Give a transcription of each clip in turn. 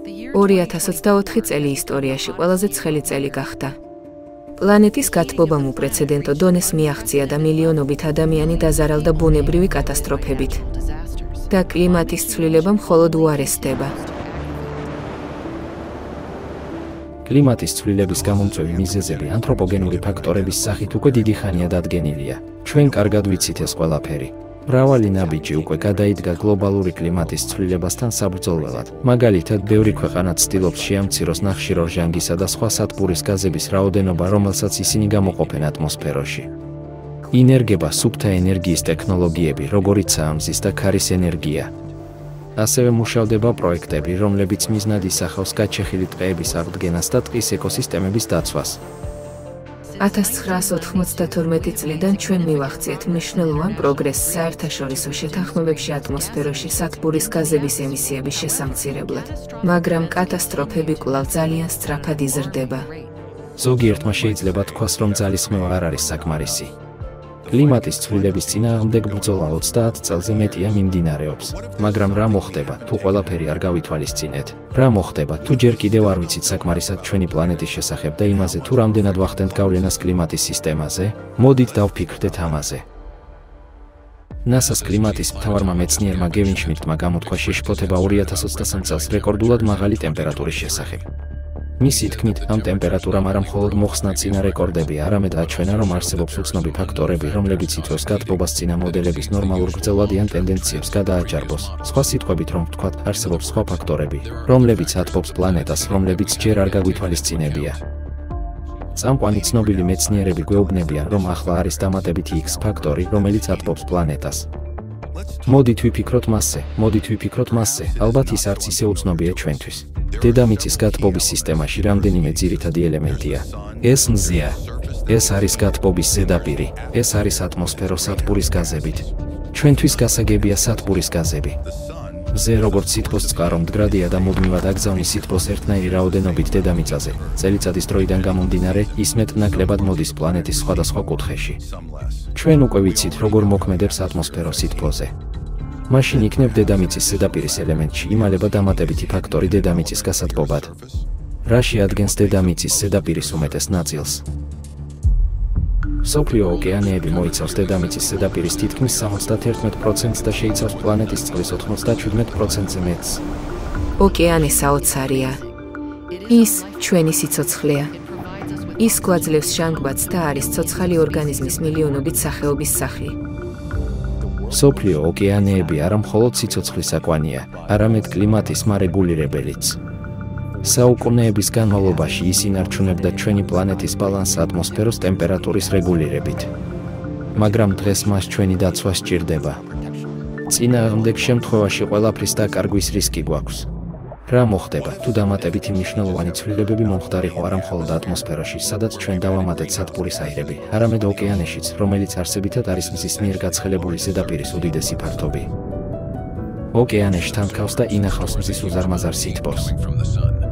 2024 წელი ისტორიაში ყველაზე ცხელი წელი გახდა. პლანეტის გათბობამ უპრეცედენტო დონეს მიაღწია და მილიონობით ადამიანი დაზარალდა ბუნებრივი კატასტროფებით. და კლიმატის ცვლილება მხოლოდ უარესდება. კლიმატის ცვლილების გამომწვევი მიზეზები ანთროპოგენური ფაქტორების სახით უკვე დიდი ხანია დადგენილია. ჩვენ კარგად ვიცით ეს ყველაფერი. მრავალი ნაბიჯი უკვე გადაიდგა გლობალური კლიმატის ცვლილებასთან საბრძოლველად. მაგალითად, ბევრი ქვეყანა ცდილობს შეამციროს ნახშირორჟანგისა და სხვა სათბურის გაზების რაოდენობა, რომელსაც ისინი გამოყოფენ ატმოსფეროში. ინერგება სუფთა ენერგიის ტექნოლოგიები, როგორიცაა მზის და ქარის ენერგია. ასევე მუშავდება პროექტები, რომლებიც მიზნად ისახავს გაჩეხილი ტყეების აღდგენას და ტყის ეკოსისტემების დაცვას. 1992 წლიდან ჩვენ მივახციეთ მნიშვნელოვან პროგრესს საერთაშორისო შეთანხმებებში ატმოსფეროში სათბურის გაზების ემისიების შესამცირებლად, მაგრამ კატასტროფები კვლავ ძალიან სწრაფად იზრდება. ზოგიერთმა შეიძლება თქვას, რომ ძალისხმევა არ არის საკმარისი. კლიმატის ცვლილების წინააღმდეგ ბრძოლა 30 წელზე მეტია მიმდინარეობს, მაგრამ რა მოხდება, თუ ყველაფერი არ გავითვალისწინეთ? რა მოხდება, თუ ჯერ კიდევ არ ვიცით საკმარისად ჩვენი პლანეტის შესახებ და იმაზე, თუ რამდენად ვახდენთ გავლენას კლიმატის სისტემაზე? მოდით დავფიქრდეთ ამაზე. NASA-ს კლიმატის მთავარმა მეცნიერმა გევინ შმიდტმა გამოთქვა შეშფოთება 2023 წელს რეკორდულად მაღალი ტემპერატურის შესახებ. მისი თქმით, ამ ტემპერატურამ არა მხოლოდ მოხსნა წინა რეკორდები, არამედ აჩვენა, რომ არსებობს უცნობი ფაქტორები, რომლებიც იწვევს გათბობას წინა მოდელების ნორმალურ გრძელვადიან ტენდენციებს გადააჭარბოს. სხვა სიტყვებით რომ ვთქვათ, არსებობს სხვა ფაქტორები, რომლებიც ათბობს პლანეტას, რომლებიც ჯერ არ გაგვითვალისწინებია. წამყვანი ცნობილი მეცნიერები გვეუბნებიან, რომ ახლა არის დამატებითი X ფაქტორი, რომელიც ათბობს პლანეტას. მოდით ვიფიქროთ მასზე, ალბათ ის არც ისე უცნობია ჩვენთვის. დედამიწის გათბობის სისტემაში რამდენიმე ძირითადი ელემენტია. ეს მზეა. ეს არის გათბობის ზედაპირი. ეს არის ატმოსფერო სათბურის გაზებით. ჩვენთვის გასაგებია სათბურის გაზები. მზე როგორც სითბოს წყარო მდგრადია და მუდმივად აგზავნის სითბოს ერთნაირი რაოდენობით დედამიწაზე. წელიწადის დროიდან გამომდინარე, ის მეტ-ნაკლებად მოდის პლანეტის სხვადასხვა კუთხეში. ჩვენ უკვე ვიცით, როგორ მოქმედებს ატმოსფერო სითბოზე. მაშინ იქნებ დედამიწის ზედაპირის ელემენტში იმალება დამატებითი ფაქტორი დედამიწის გასათბობად. რა შეადგენს დედამიწის ზედაპირის უმეტეს ნაწილს? მსოფლიო ოკეანეები მოიცავს დედამიწის ზედაპირის თითქმის 71%-ს და შეიცავს პლანეტის წყლის 97%-ზე მეტს. ოკეანე საოცარია. ის ჩვენი სიცოცხლეა. ის გვაძლევს ჟანგბადს და არის ცოცხალი ორგანიზმის მილიონობით სახეობის სახლი. მსოფლიო ოკეანეები არა მხოლოდ სიცოცხლის აკვანია, არამედ კლიმატის მარეგულირებელიც. საუკუნეების განმავლობაში ის ინარჩუნებდა ჩვენი პლანეტის ბალანსს ატმოსფეროს ტემპერატურის რეგულირებით. მაგრამ დღეს მას ჩვენი დაცვა სჭირდება. წინააღმდეგ შემთხვევაში ყველაფრის დაკარგვის რისკი გვაქვს. რა მოხდება, თუ დამატებითი მნიშვნელოვანი ცვლილებები მომხდარიყო არა მხოლოდ ატმოსფეროში, სადაც ჩვენ დავამატეთ სათბურის აირები, არამედ ოკეანეშიც, რომელიც არსებითად არის მზის მიერ გაცხელებული ზედაპირის უდიდესი ფართობი. ოკეანე შთანთქავს და ინახავს მზის უზარმაზარ სითბოს.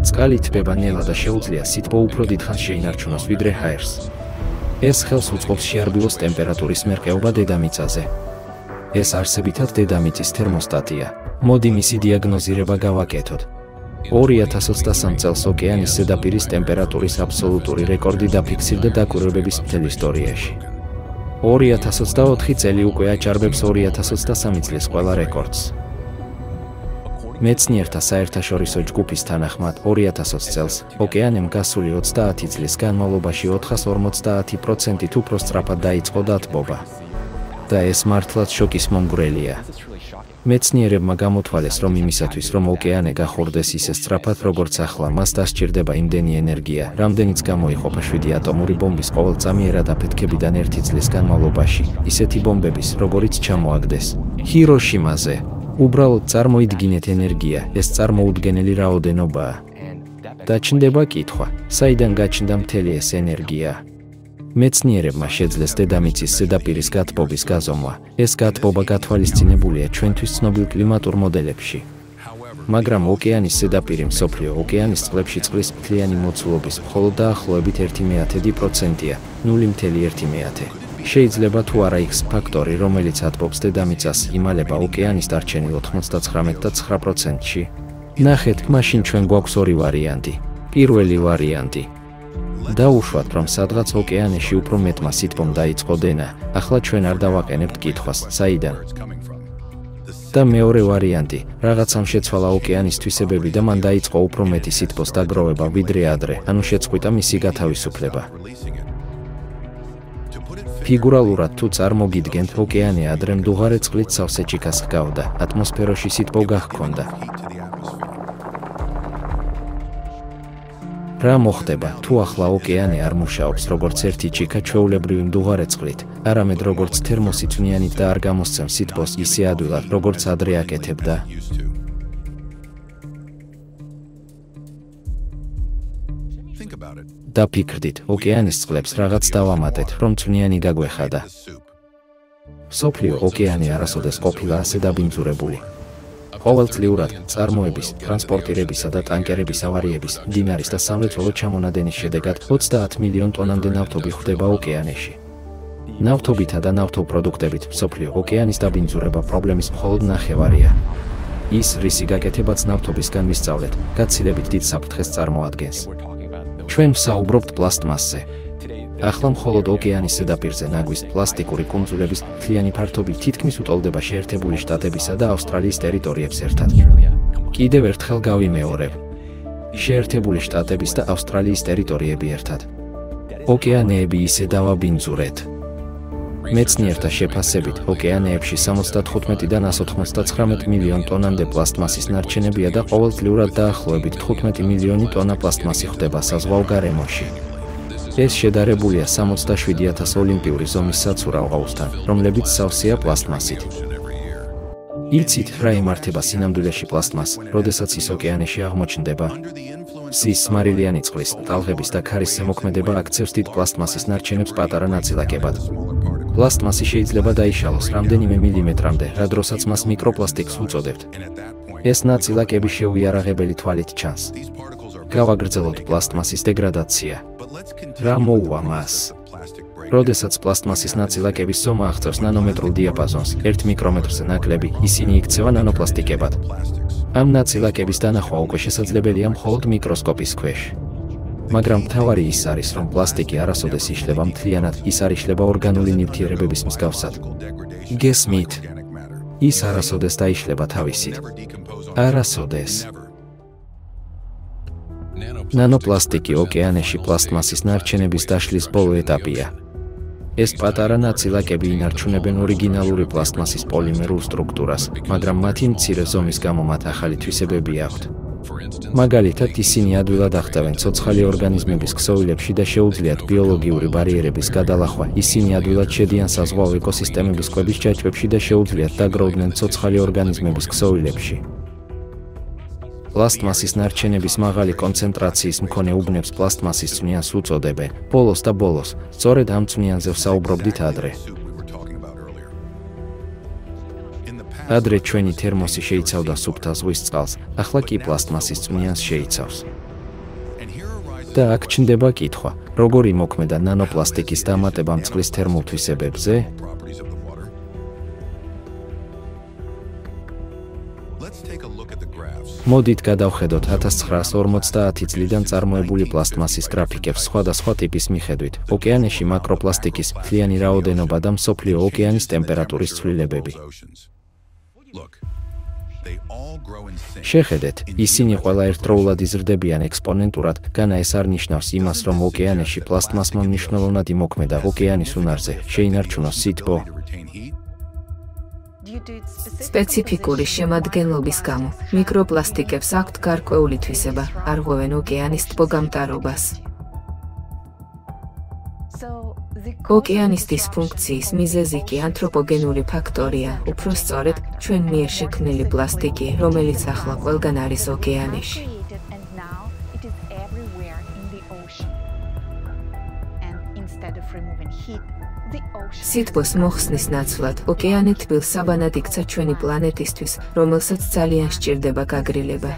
წყალი თბება ნელა და შეუძლია სითბო უფრო დიდხანს შეინარჩუნოს ვიდრე ჰაერს. ეს ხელს უწყობს შეარბილოს ტემპერატურის მერყეობა დედამიწაზე. ეს არსებითად დედამიწის თერმოსტატია. მოდი მისი დიაგნოზირება გავაკეთოთ. 2023 წელს ოკეანის ზედაპირის ტემპერატურის აბსოლუტური რეკორდი დაფიქსირდა დაკვირვებების მთელ ისტორიაში. 2024 წელი უკვე აჭარბებს 2023 წლის ყველა რეკორდს. მეცნიერთა საერთაშორისო ჯგუფის თანახმად 2020 წელს ოკეანემ გასული 30 წლის განმავლობაში 450%-ით უფრო სწრაფად დაიწყო დათბობა. და ეს მართლაც შოკის მომგვრელია. მეცნიერებმა გამოთვალეს, რომ იმისათვის, რომ ოკეანე გახურდეს ისე სწრაფად, როგორც ახლა, მას დასჭირდება იმდენი ენერგია, რამდენიც გამოიყოფა 7 ატომური ბომბის ყოველწამიერად აფეთქებიდან 1 წლის განმავლობაში, ისეთი ბომბების, როგორიც ჩამოაგდეს ჰიროშიმაზე. უბრალოდ წარმოიდგინეთ ენერგია, ეს წარმოუდგენელი რაოდენობაა. დაჩნდება კითხვა, საიდან გაჩნდა მთელი ეს ენერგია? მეცნიერებმა შეძლეს დედამიწის ზედაპირის გათბობის გაზომვა. ეს გათბობა გათვალისწინებულია ჩვენთვის ცნობილ კლიმატურ მოდელებში. მაგრამ ოკეანის ზედაპირი მსოფლიო ოკეანის წყლებში წყლის მთლიანი მოცულობის მხოლოდ დაახლოებით 1/10%-ია, 0.1. შეიძლება თუ არა X ფაქტორი, რომელიც ათბობს დედამიწას, იმალება ოკეანის დარჩენილ 99.9%-ში. ნახეთ, მაშინ ჩვენ გვაქვს ორი ვარიანტი. პირველი ვარიანტი. დაუშვათ, რომ სადღაც ოკეანეში უფრო მეტმა სითბომ დაიწყო დენა, ახლა ჩვენ არ დავაყენებთ კითხვას, საიდან. და მეორე ვარიანტი, რაღაცამ შეცვალა ოკეანის თვისებები და მან დაიწყო უფრო მეტი სითბოს დაგროვება ვიდრე ადრე, ანუ შეწყვიტა მისი გათავისუფლება. ფიგურალურად თუ წარმოგიდგენთ, ოკეანე ადრე მდუღარე წყლით სავსე ჩიქას ჰგავდა, ატმოსფეროში სითბო გահქონდა. რა მოხდება, თუ ახლა ოკეანე არ მუშაობს როგორც ერთი ჩიქა ჩვეულებრივი მდუღარე წყლით, არამედ როგორც თერმოსი წვნიანით და არ გამოსცემს სითბოს ისე ადვილად, როგორც ადრე აკეთებდა? დაფიქრდით, ოკეანის წყლებს რაღაც დავამატეთ, რომ წვნიანი გაგვეხადა. მსოფლიო ოკეანე არასოდეს ყოფილა ასე დაბინძურებული. ყოველწლიურად წარმოების, ტრანსპორტირებისა და ტანკერების ავარიების, მდინარის და სამრეწველო ჩამონადენის შედეგად 30 მილიონ ტონამდე ნავთობი ხვდება ოკეანეში. ნავთობითა და ნავთობპროდუქტებით მსოფლიო ოკეანის დაბინძურება პრობლემის მხოლოდ ნახევარია. ის, რისი გაკეთებაც ნავთობისგან ვისწავლეთ, გაცილებით დიდ საფრთხეს წარმოადგენს. ჩვენ ვსაუბრობთ პლასტმასზე. ახლა მხოლოდ ოკეანის ზედაპირზე ნაგვის პლასტიკური კუნძულების მთლიანი ფართობი თითქმის უტოლდება შეერთებული შტატებისა და ავსტრალიის ტერიტორიებს ერთად. კიდევ ერთხელ გავიმეორებ. შეერთებული შტატების და ავსტრალიის ტერიტორიები ერთად. ოკეანეები ისე დავაბინძურეთ. მეცნიერთა შეფასებით, ოკეანეებში 75-დან 199 მილიონ ტონამდე პლასტმასის ნარჩენებია და ყოველწლიურად დაახლოებით 15 მილიონი ტონა პლასტმასი ხვდება საზღვაო გარემოში. ეს შედარებულია 67,000 ოლიმპიური ზომის საცურაო აუზთან, რომლებიც სავსეა პლასტმასით. იცით, რა იმართება სინამდვილეში პლასტმას, როდესაც ის ოკეანეში აღმოჩნდება? მზის, მარილიანი წყლის, ტალღების და ქარის ზემოქმედება აქცევს დიდ პლასტმასის ნარჩენებს პატარა ნაწილაკებად. პლასტმასი შეიძლება დაიშალოს რამდენიმე მილიმეტრამდე, რა დროსაც მას მიკროპლასტიკს უწოდებთ. ეს ნაწილაკები შეუიარაღებელი თვალით ჩანს. გავაგრძელოთ პლასტმასის დეგრადაცია. რა მოუვა მას? როდესაც პლასტმასის ნაწილაკების ზომა აღწევს ნანომეტრულ დიაპაზონს, 1 მიკრომეტრზე ნაკლები, ისინი იქცევა ნანოპლასტიკებად. ამ ნაწილაკების დანახვა უკვე შესაძლებელია მხოლოდ მიკროსკოპის ქვეშ. მაგრამ მთავარი ის არის, რომ პლასტიკი არასოდეს იშლება მთლიანად, ის არ იშლება ორგანული ნივთიერებების მსგავსად. გესმით? ის არასოდეს დაიშლება თავისით. არასოდეს. ნანოპლასტიკი ოკეანეში პლასტმასის ნარჩენების დაშლის ბოლო ეტაპია. ეს პატარა ნაწილაკები ინარჩუნებენ ორიგინალური პლასტმასის პოლიმერულ სტრუქტურას, მაგრამ მათი მცირე ზომის გამო მათ ახალი თვისებები აქვთ. მაგალითად, ისინი ადვილად ახტევენ ცოცხალი ორგანიზმების ქსოვილებში და შეუძლიათ ბიოლოგიური ბარიერების გადალახვა. ისინი ადვილად შედიან საზღვაო ეკოსისტემების კვების ჯაჭვებში და შეუძლიათ დაგროვდნენ ცოცხალი ორგანიზმების ქსოვილებში. პლასტმასის ნარჩენების მაღალი კონცენტრაციის მქონე უბნებს პლასტმასის წვნიანს უწოდებენ. ბოლოს და ბოლოს, სწორედ ამ წვნიანზე ვსაუბრობდით ადრე. ადრე ჩვენი თერმოსი შეიცავდა სუფთა ზღვის წყალს, ახლა კი პლასტმასის წვნიანს შეიცავს. და აქ ჩნდება კითხვა, როგორ იმოქმედა ნანოპლასტიკის დამატება წყლის თერმულ თვისებებზე? მოდით გადავხედოთ 1950 წლიდან წარმოებული პლასტმასის გრაფიკებს სხვადასხვა ტიპის მიხედვით, ოკეანეში მაკროპლასტიკის მთლიანი რაოდენობა და მსოფლიო ოკეანის ტემპერატურის ცვლილებები. შეხედეთ, ისინი ყველა ერთდროულად იზრდებიან ექსპონენტურად, განა ეს არ ნიშნავს იმას, რომ ოკეანეში პლასტმასმა მნიშვნელოვნად იმოქმედა ოკეანის უნარზე, შეინარჩუნოს სითბო. სპეციფიკური შემადგენლობის გამო, მიკროპლასტიკებს აქვთ გარკვეული თვისება, არღვევენ ოკეანის თბოგამტარობას. ოკეანის დისფუნქციის მიზეზი კი ანთროპოგენური ფაქტორია, უფრო სწორედ, ჩვენ მიერ შექმნილი პლასტიკი, რომელიც ახლა ყველგან არის ოკეანეში. სითბოს მოხსნის ნაცვლად, ოკეანე თბილ საბანად იქცა ჩვენი პლანეტისთვის, რომელსაც ძალიან სჭირდება გაგრილება.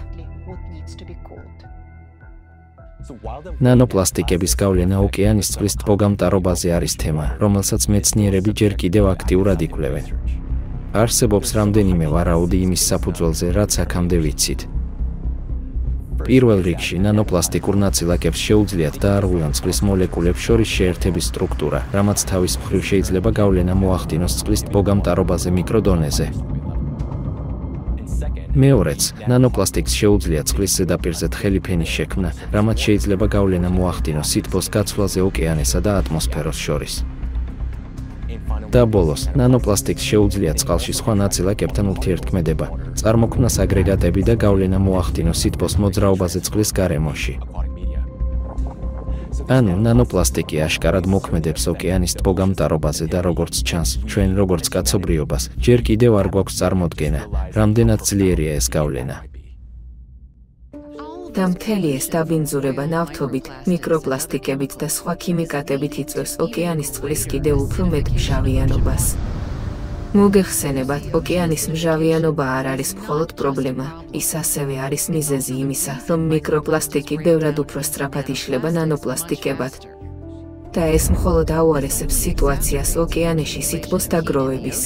ნანოპლასტიკების გავლენა ოკეანის წყლის თბოგამტარობაზე არის თემა, რომელსაც მეცნიერები ჯერ კიდევ აქტიურად იკვლევენ. არსებობს რამდენიმე ვარაუდი იმის საფუძველზე, რაც აქამდე ვიცით. პირველ რიგში ნანოპლასტიკურ ნაწილაკებს შეუძლიათ დაარღვიონ წყლის მოლეკულებს შორის შეერთების სტრუქტურა, რამაც თავის მხრივ შეიძლება გავლენა მოახდინოს წყლის ტბოგამტარობაზე მიკროდონეზე. მეორეც, ნანოპლასტიკს შეუძლია წყლის ზედაპირზე თხელი ფენის შექმნა, რამაც შეიძლება გავლენა მოახდინოს სითბოს გაცვლაზე ოკეანესა და ატმოსფეროს შორის. და ბოლოს, ნანოპლასტიკს შეუძლია წყალში სხვა ნაწილაკებთან ურთიერთქმედება, წარმოქმნას აგრეგატები და გავლენა მოახდინოს სითბოს მოძრაობაზე წყლის გარემოში. ანუ ნანოპლასტიკი აშკარად მოქმედებს ოკეანის ტბოგამტარობაზე და როგორც ჩანს, ჩვენ როგორც კაცობრიობას, ჯერ კიდევ არ გვაქვს წარმოდგენა, რამდენად ძლიერია ეს გავლენა. და მთელი ეს დაბინძურება ნავთობით, მიკროპლასტიკებით და სხვა ქიმიკატებით იწვევს ოკეანის წყლის კიდევ უფრო მეტ მჟავიანობას. მოგეხსენებათ, ოკეანის მჟავიანობა არ არის მხოლოდ პრობლემა, ის ასევე არის მიზეზი იმისა, რომ მიკროპლასტიკი ბევრად უფრო სწრაფად იშლება ნანოპლასტიკებად. და ეს მხოლოდ აუარესებს სიტუაციას ოკეანეში სითბოს დაგროვების.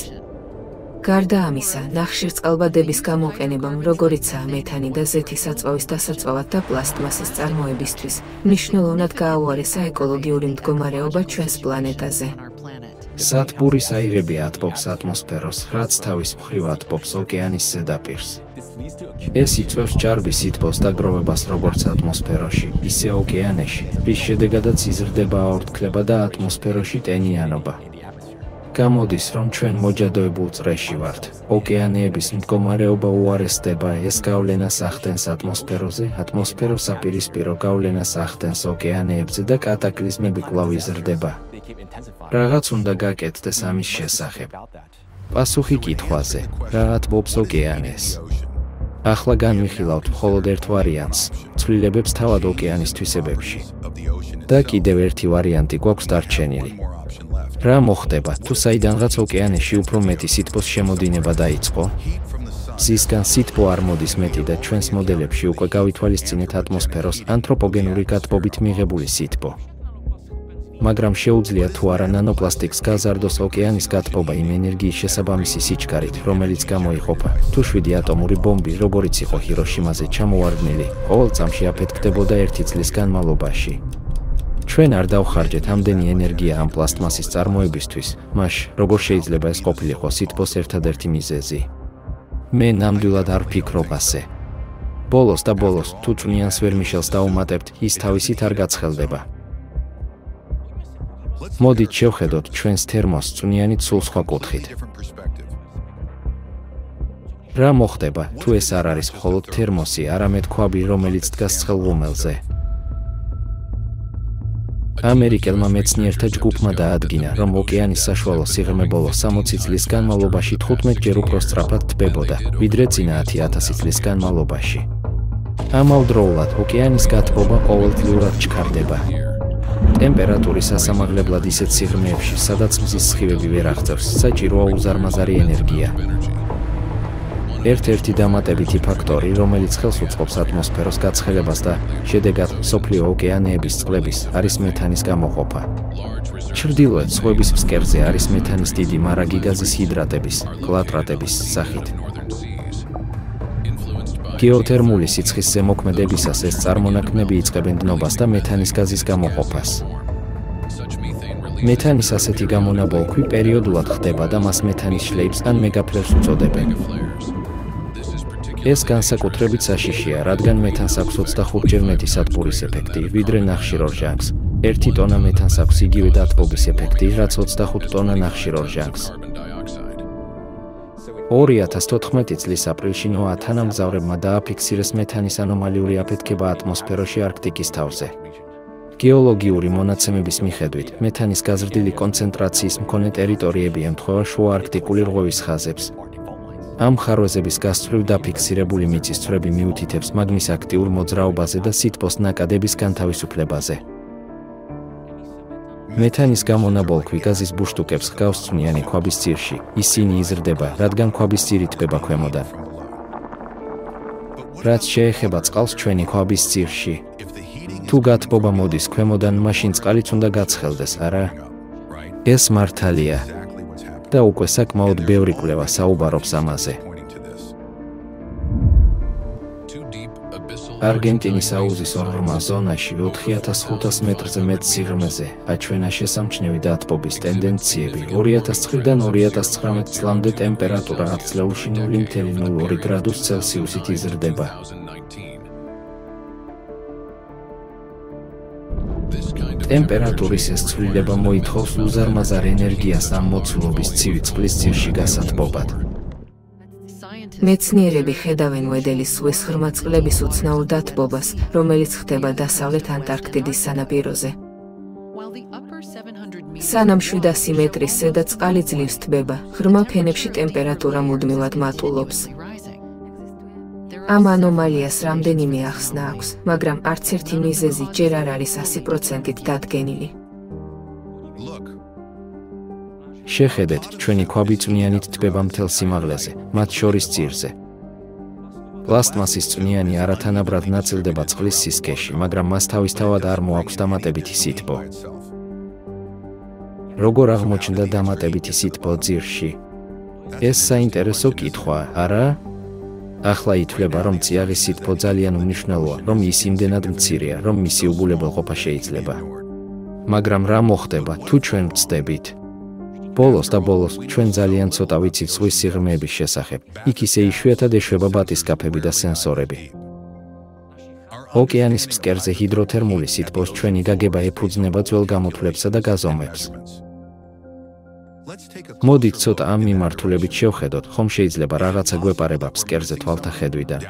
გარდა ამისა, ნახშირწყალბადების გამოყენებამ, როგორიცაა მეთანი და ზეთისაწვავის დასაწვავად და პლასტმასის წარმოებისთვის, მნიშვნელოვნად გააუარესა ეკოლოგიური მდგომარეობა ჩვენს პლანეტაზე. სათბურის აირები ატბობს ატმოსფეროს, რაც თავის მხრივ ატბობს ოკეანის ზედაპირს. ეს იწვევს ჭარბის სითბოს დაგროვებას როგორც ატმოსფეროში, ისე ოკეანეში, რის შედეგადაც იზრდება აორთქლება და ატმოსფეროში ტენიანობა. გამოდის, რომ ჩვენ მოჯადოებულ წრეში ვართ. ოკეანეების მდგომარეობა უარესდება, ეს გავლენას ახდენს ატმოსფეროზე, ატმოსფეროს აპირისპირო გავლენას ახდენს ოკეანეებზე და კატაკლიზმები კვლავ იზრდება. რაღაც უნდა გაკეთდეს ამის შესახებ. პასუხი კითხვაზე, რა ატბობს ოკეანეს? ახლა განვიხილავთ მხოლოდ ერთ ვარიანტს, ცვლილებებს თავად ოკეანის თვისებებში. და კიდევ ერთი ვარიანტი გვაქვს დარჩენილი. რა მოხდება, თუ საიდანღაც ოკეანეში უფრო მეტი სითბოს შემოდინება დაიწყო? მზისგან სითბო არ მოდის მეტი და ჩვენს მოდელებში უკვე გავითვალისწინეთ ატმოსფეროს ანთროპოგენური გათბობით მიღებული სითბო. მაგრამ შეუძლია თუ არა ნანოპლასტიკს გაზარდოს ოკეანის გათბობა იმ ენერგიის შესაბამისი სიჩქარით, რომელიც გამოიყოფა, თუ 7 ატომური ბომბი, როგორიც იყო ჰიროშიმაზე ჩამოვარდნილი, ყოველ წამში აფეთქდებოდა 1 წლის განმავლობაში. ჩვენ არ დავხარჯეთ ამდენი ენერგია ამ პლასტმასის წარმოებისთვის, მაშ როგორ შეიძლება ეს ყოფილიყო სითბოს ერთადერთი მიზეზი? მე ნამდვილად არ ვფიქრობ ასე. ბოლოს და ბოლოს, თუ წვნიანს ვერ მიშელს დაუმატებთ, ის თავისით არ გაცხელდება. მოდით შევხედოთ ჩვენს თერმოს წვნიანით სულ სხვა კუთხით. რა მოხდება, თუ ეს არ არის მხოლოდ თერმოსი, არამედ ქვაბი, რომელიც დგას ცხელღუმელზე? ამერიკელმა მეცნიერთა ჯგუფმა დაადგინა, რომ ოკეანის საშუალო სიღრმე ბოლო 60 წლის განმავლობაში 15 ჯერ უფრო სწრაფად თბებოდა, ვიდრე წინა 10,000 წლის განმავლობაში. ამავდროულად, ოკეანის გათბობა ყოველდღიურად ჩქარდება. ტემპერატურის ასამაღლებლად ისეთ სიღრმეებში, სადაც მზის სხივები ვერ აღწევს, საჭიროა უზარმაზარი ენერგია. ერთ-ერთი დამატებითი ფაქტორი, რომელიც ხელს უწყობს ატმოსფეროს გაცხელებას და შედეგად მსოფლიო ოკეანეების წყლების, არის მეთანის გამოყოფა. ჩრდილოეთ ზღვების ფსკერზე არის მეთანის დიდი მარაგი გაზის ჰიდრატების, კლატრატების სახით. გეოთერმული სიცხის ზემოქმედებისას ეს წარმონაქმნები იწყებენ დნობას და მეთანის გაზის გამოყოფას. მეთანის ასეთი გამონაბოლქვი პერიოდულად ხდება და მას მეთანის შლეიფს ან მეგაფლერს უწოდებენ. ეს განსაკუთრებით საშიშია, რადგან მეთანს აქვს 25-ჯერ მეტი სათბურის ეფექტი, ვიდრე ნახშირორჟანგს. 1 ტონა მეთანს აქვს იგივე დათბობის ეფექტი, რაც 25 ტონა ნახშირორჟანგს. 2014 წლის აპრილში ნოა თანამგზავრებმა დააფიქსირეს მეთანის ანომალიური აფეთქება ატმოსფეროში არქტიკის თავზე. გეოლოგიური მონაცემების მიხედვით, მეთანის გაზრდილი კონცენტრაციის მქონე ტერიტორიები ემთხვევა შუა არქტიკული რღვევის ხაზებს. ამ ხარვეზების გასწვრივ დაფიქსირებული მიწისძვრები მიუთითებს მაგმის აქტიურ მოძრაობაზე და სითბოს ნაკადების განთავისუფლებაზე. მეთანის გამონაბოლქვი გაზის ბუშტუკებს ჰგავს წვნიანი ქვაბის ძირში, ისინი იზრდება, რადგან ქვაბის ძირი თბება ქვემოდან. რაც შეეხება წყალს ჩვენი ქვაბის ძირში, თუ გათბობა მოდის ქვემოდან, მაშინ წყალიც უნდა გაცხელდეს, არა? ეს მართალია. და უკვე საკმაოდ ბევრი კვლევა საუბარობს ამაზე. არგენტინის აუზის ორღრმა ზონაში 4500 მეტრზე მეტ სიღრმეზე აჩვენა შესამჩნევი დათბობის ტენდენციები. 2009-დან 2019 წლამდე ტემპერატურა ათწლეულში 0.02 გრადუს ცელსიუსით იზრდება. ტემპერატურის ეს ცვლილება მოითხოვს უზარმაზარ ენერგიას ამ მოცულობის ცივი წყლის ძირში გასათბობად. მეცნიერები ხედავენ ვედელის ზღვის ღრმა წყლების უცნაურ დათბობას, რომელიც ხდება დასავლეთ ანტარქტიდის სანაპიროზე. სანამ 700 მეტრის ზედა წყალი ძლივს თბება, ღრმა ფენებში ტემპერატურა მუდმივად მატულობს. ამ ანომალიას რამდენიმე ახსნა აქვს, მაგრამ არც ერთი მიზეზი ჯერ არ არის 100%-ით დადგენილი. შეხედეთ ჩვენი ქვაბიწვნიანით თბება მთელ სიმაღლეზე, მათ შორის ძირზე. პლასტმასის წვნიანი არათანაბრად ნაწილდება წყლის სისქეში, მაგრამ მას თავისთავად არ მოაქვს დამატებითი სითბო. როგორ აღმოჩნდა დამატებითი სითბო ძირში? ეს საინტერესო კითხვაა, არა? ახლა ითვლება, რომ წიაღის სითბო ძალიან უმნიშვნელოა, რომ ის იმდენად მცირეა, რომ მისი უბულებელყოფა შეიძლება. მაგრამ რა მოხდება, თუ ჩვენ ვწდებით? ბოლოს ჩვენ ძალიან ცოტა ვიცით ზღვის სიღრმეების შესახებ. იქ ისე იშვიათად ეშვება ბატისკაფები და სენსორები. ოკეანის ფსკერზე ჰიდროთერმული სითბოს ჩვენი გაგება ეფუძნება ძველ გამოთვლებსა და გაზომვებს. მოდით ცოტა ამ მიმართულებით შევხედოთ, ხომ შეიძლება რაღაცა გვეპარება ფსკერზე თვალთა ხედვიდან.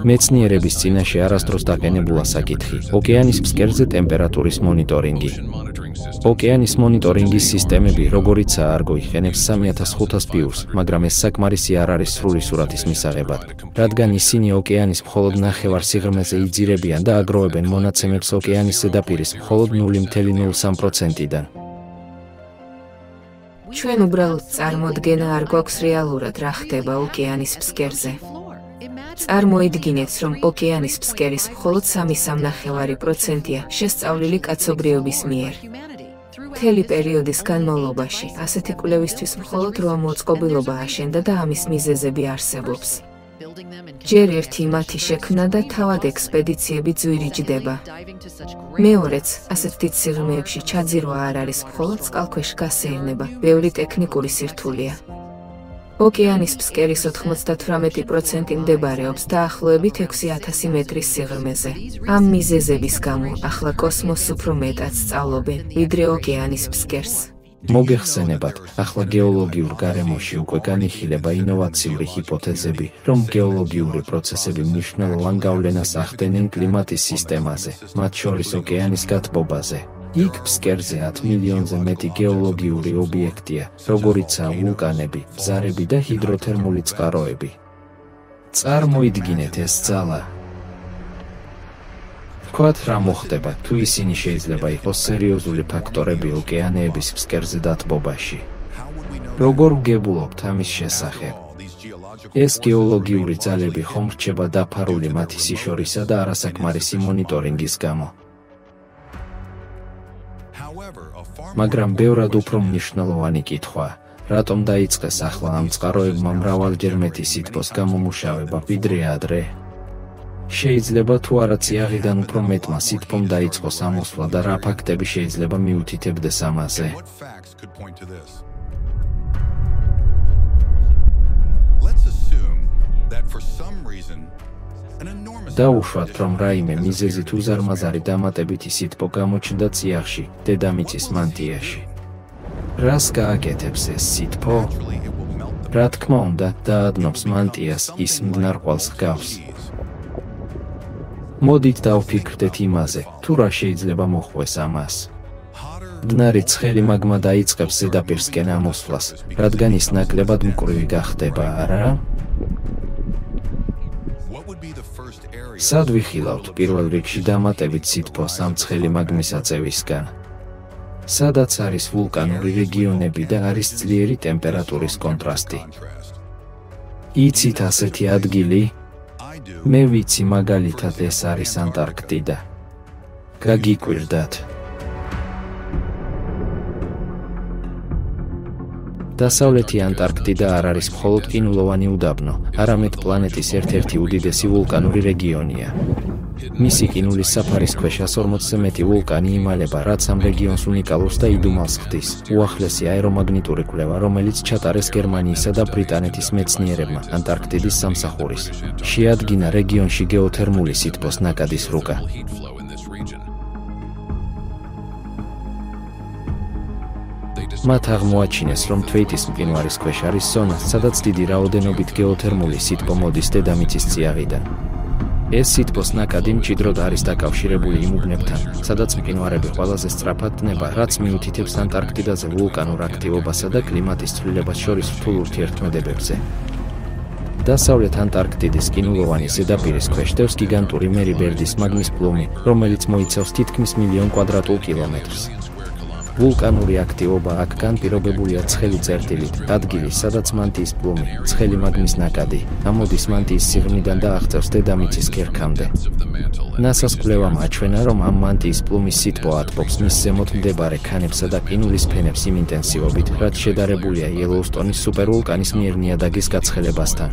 მეცნიერების წინაშე არასდროს დაყენებულა საკითხი, ოკეანის ფსკერზე ტემპერატურის მონიტორინგი. ოკეანის მონიტორინგის სისტემები, როგორიცაა Argo, იყენებს 3500 ბიურს, მაგრამ ეს საკმარისი არ არის სრული სურათის მისაღებად, რადგან ისინი ოკეანის მხოლოდ ნახევარ სიღრმეზე იძირებიან და აგროვებენ მონაცემებს ოკეანის ზედაპირის მხოლოდ 0.03%-დან. ჩვენ უბრალოდ წარმოდგენა არ გვაქვს რეალურად რა ხდება ოკეანის ფსკერზე. წარმოიდგინეთ, რომ ოკეანის ფსკერის მხოლოდ 3.5%-ია შესწავლილი კაცობრიობის მიერ. მთელი პერიოდის განმავლობაში ასეთი კვლევისთვის მხოლოდ 8 მოწყობილობა აშენდა და ამის მიზეზები არსებობს. ჯერ ერთი მათი შექმნა და თავად ექსპედიციები ძვირიჯდება. მეორეც, ასეთ დიდ სიღრმეებში ჩაძირვა არ არის მხოლოდ წყალქვეშ გასეირნება, ბევრი ტექნიკური სირთულეა. ოკეანის ფსკერის 98% მდებარეობს დაახლოებით 6000 მეტრის სიღრმეზე. ამ მიზეზების გამო ახლა კოსმოსს უფრო მეტად სწავლობენ, ვიდრე ოკეანის ფსკერს. მოგეხსენებათ, ახლა გეოლოგიურ გარემოში უკვე განიხილება ინოვაციური ჰიპოთეზები, რომ გეოლოგიური პროცესები მნიშვნელოვან გავლენას ახდენენ კლიმატის სისტემაზე, მათ შორის ოკეანის გათბობაზე. იქ ფსკერზე 10 მილიონზე მეტი გეოლოგიური ობიექტია, როგორიცაა ვულკანები, ბზარები და ჰიდროთერმული წყაროები. წარმოიდგინეთ ეს ძალა. ვთქვათ, რა მოხდება, თუ ისინი შეიძლება იყოს სერიოზული ფაქტორები ოკეანეების ფსკერზე დათბობაში. როგორ ვგებულობთ ამის შესახებ? ეს გეოლოგიური ძალები ხომ რჩება დაფარული მათი სიშორისა და არასაკმარისი მონიტორინგის გამო. მაგრამ ბევრად უფრო მნიშვნელოვანი კითხვაა, რატომ დაიწყეს ახლა ამ წყაროებმა მრავალჯერ მეტი სითბოს გამომუშავება ვიდრე ადრე? შეიძლება თუ არა წიაღიდან უფრო მეტმა სითბომ დაიწყოს ამოსვლა და რა ფაქტები შეიძლება მიუთითებდეს ამაზე? დაუშვათ, რომ რაიმე მიზეზით უზარმაზარი დამატებითი სითბო გამოჩნდა წიაღში, დედამიწის მანტიაში. რას გააკეთებს ეს სითბო? რა თქმა უნდა, დაადნობს მანტიას, ის მდნარ ყვალს ჰგავს. მოდით დავფიქრდეთ იმაზე, თუ რა შეიძლება მოჰყვეს ამას. მდნარი ცხელი მაგმა დაიწყებს ზედაპირსკენ ამოსვლას, რადგან ის ნაკლებად მკვრივი გახდება, არა? სად ვიხილავთ პირველ რიგში დამატებით სითბოს ამ ცხელი მაგმის აწევისგან? სადაც არის ვულკანური რეგიონები და არის ძლიერი ტემპერატურის კონტრასტი. იცით ასეთი ადგილი? მე ვიცი, მაგალითად ეს არის ანტარქტიდა. გაგიკვირდათ. დასავლეთი ანტარქტიდა არ არის მხოლოდ ყინულოვანი უდაბნო, არამედ პლანეტის ერთ-ერთი უდიდესი ვულკანური რეგიონია. მისი ყინულის საფარის ქვეშ 140-ზე მეტი ვულკანი იმალება, რაც ამ რეგიონს უნიკალურს და იდუმალს ხდის. უახლესი აერომაგნიტური კვლევა, რომელიც ჩატარეს გერმანიისა და ბრიტანეთის მეცნიერებმა ანტარქტიდის სამსახურის, შეადგინა რეგიონში გეოთერმული სითბოს ნაკადის რუკა. მათ აღმოაჩინეს, რომ თვეითის მყინვარის ქვეშ არის ზონა, სადაც დიდი რაოდენობით გეოთერმული სითბო მოდის დედამიწის წიაღიდან. ეს სითბოს ნაკადი მჭიდროდ არის დაკავშირებული იმ უბნებთან, სადაც მყინვარები ყველაზე სწრაფად დნება, რაც მიუთითებს ანტარქტიდაზე ვულკანურ აქტივობასა და კლიმატის ცვლილებას შორის რთულ ურთიერთქმედებებზე. დასავლეთ ანტარქტიდის ყინულოვანი ზედაპირის ქვეშ დევს გიგანტური მერიბერდის მაგმის პლუმი, რომელიც მოიცავს თითქმის 1,000,000 კვადრატულ კილომეტრს. ვულკანური აქტივობა აქ განპირობებულია ცხელი წერტილით, ადგილი, სადაც მანტიის პლუმი, ცხელი მაგმის ნაკადი, ამოდის მანტიის სიღრმიდან და აღწევს დედამიწის ქერქამდე. NASA-ს კვლევამ აჩვენა, რომ ამ მანტიის პლუმის სითბო ატბობს მის ზემოთ მდებარე ქანებსა და ყინულის ფენებს იმ ინტენსივობით, რაც შედარებულია იელოუსტონის სუპერვულკანის მიერ ნიადაგის გაცხელებასთან.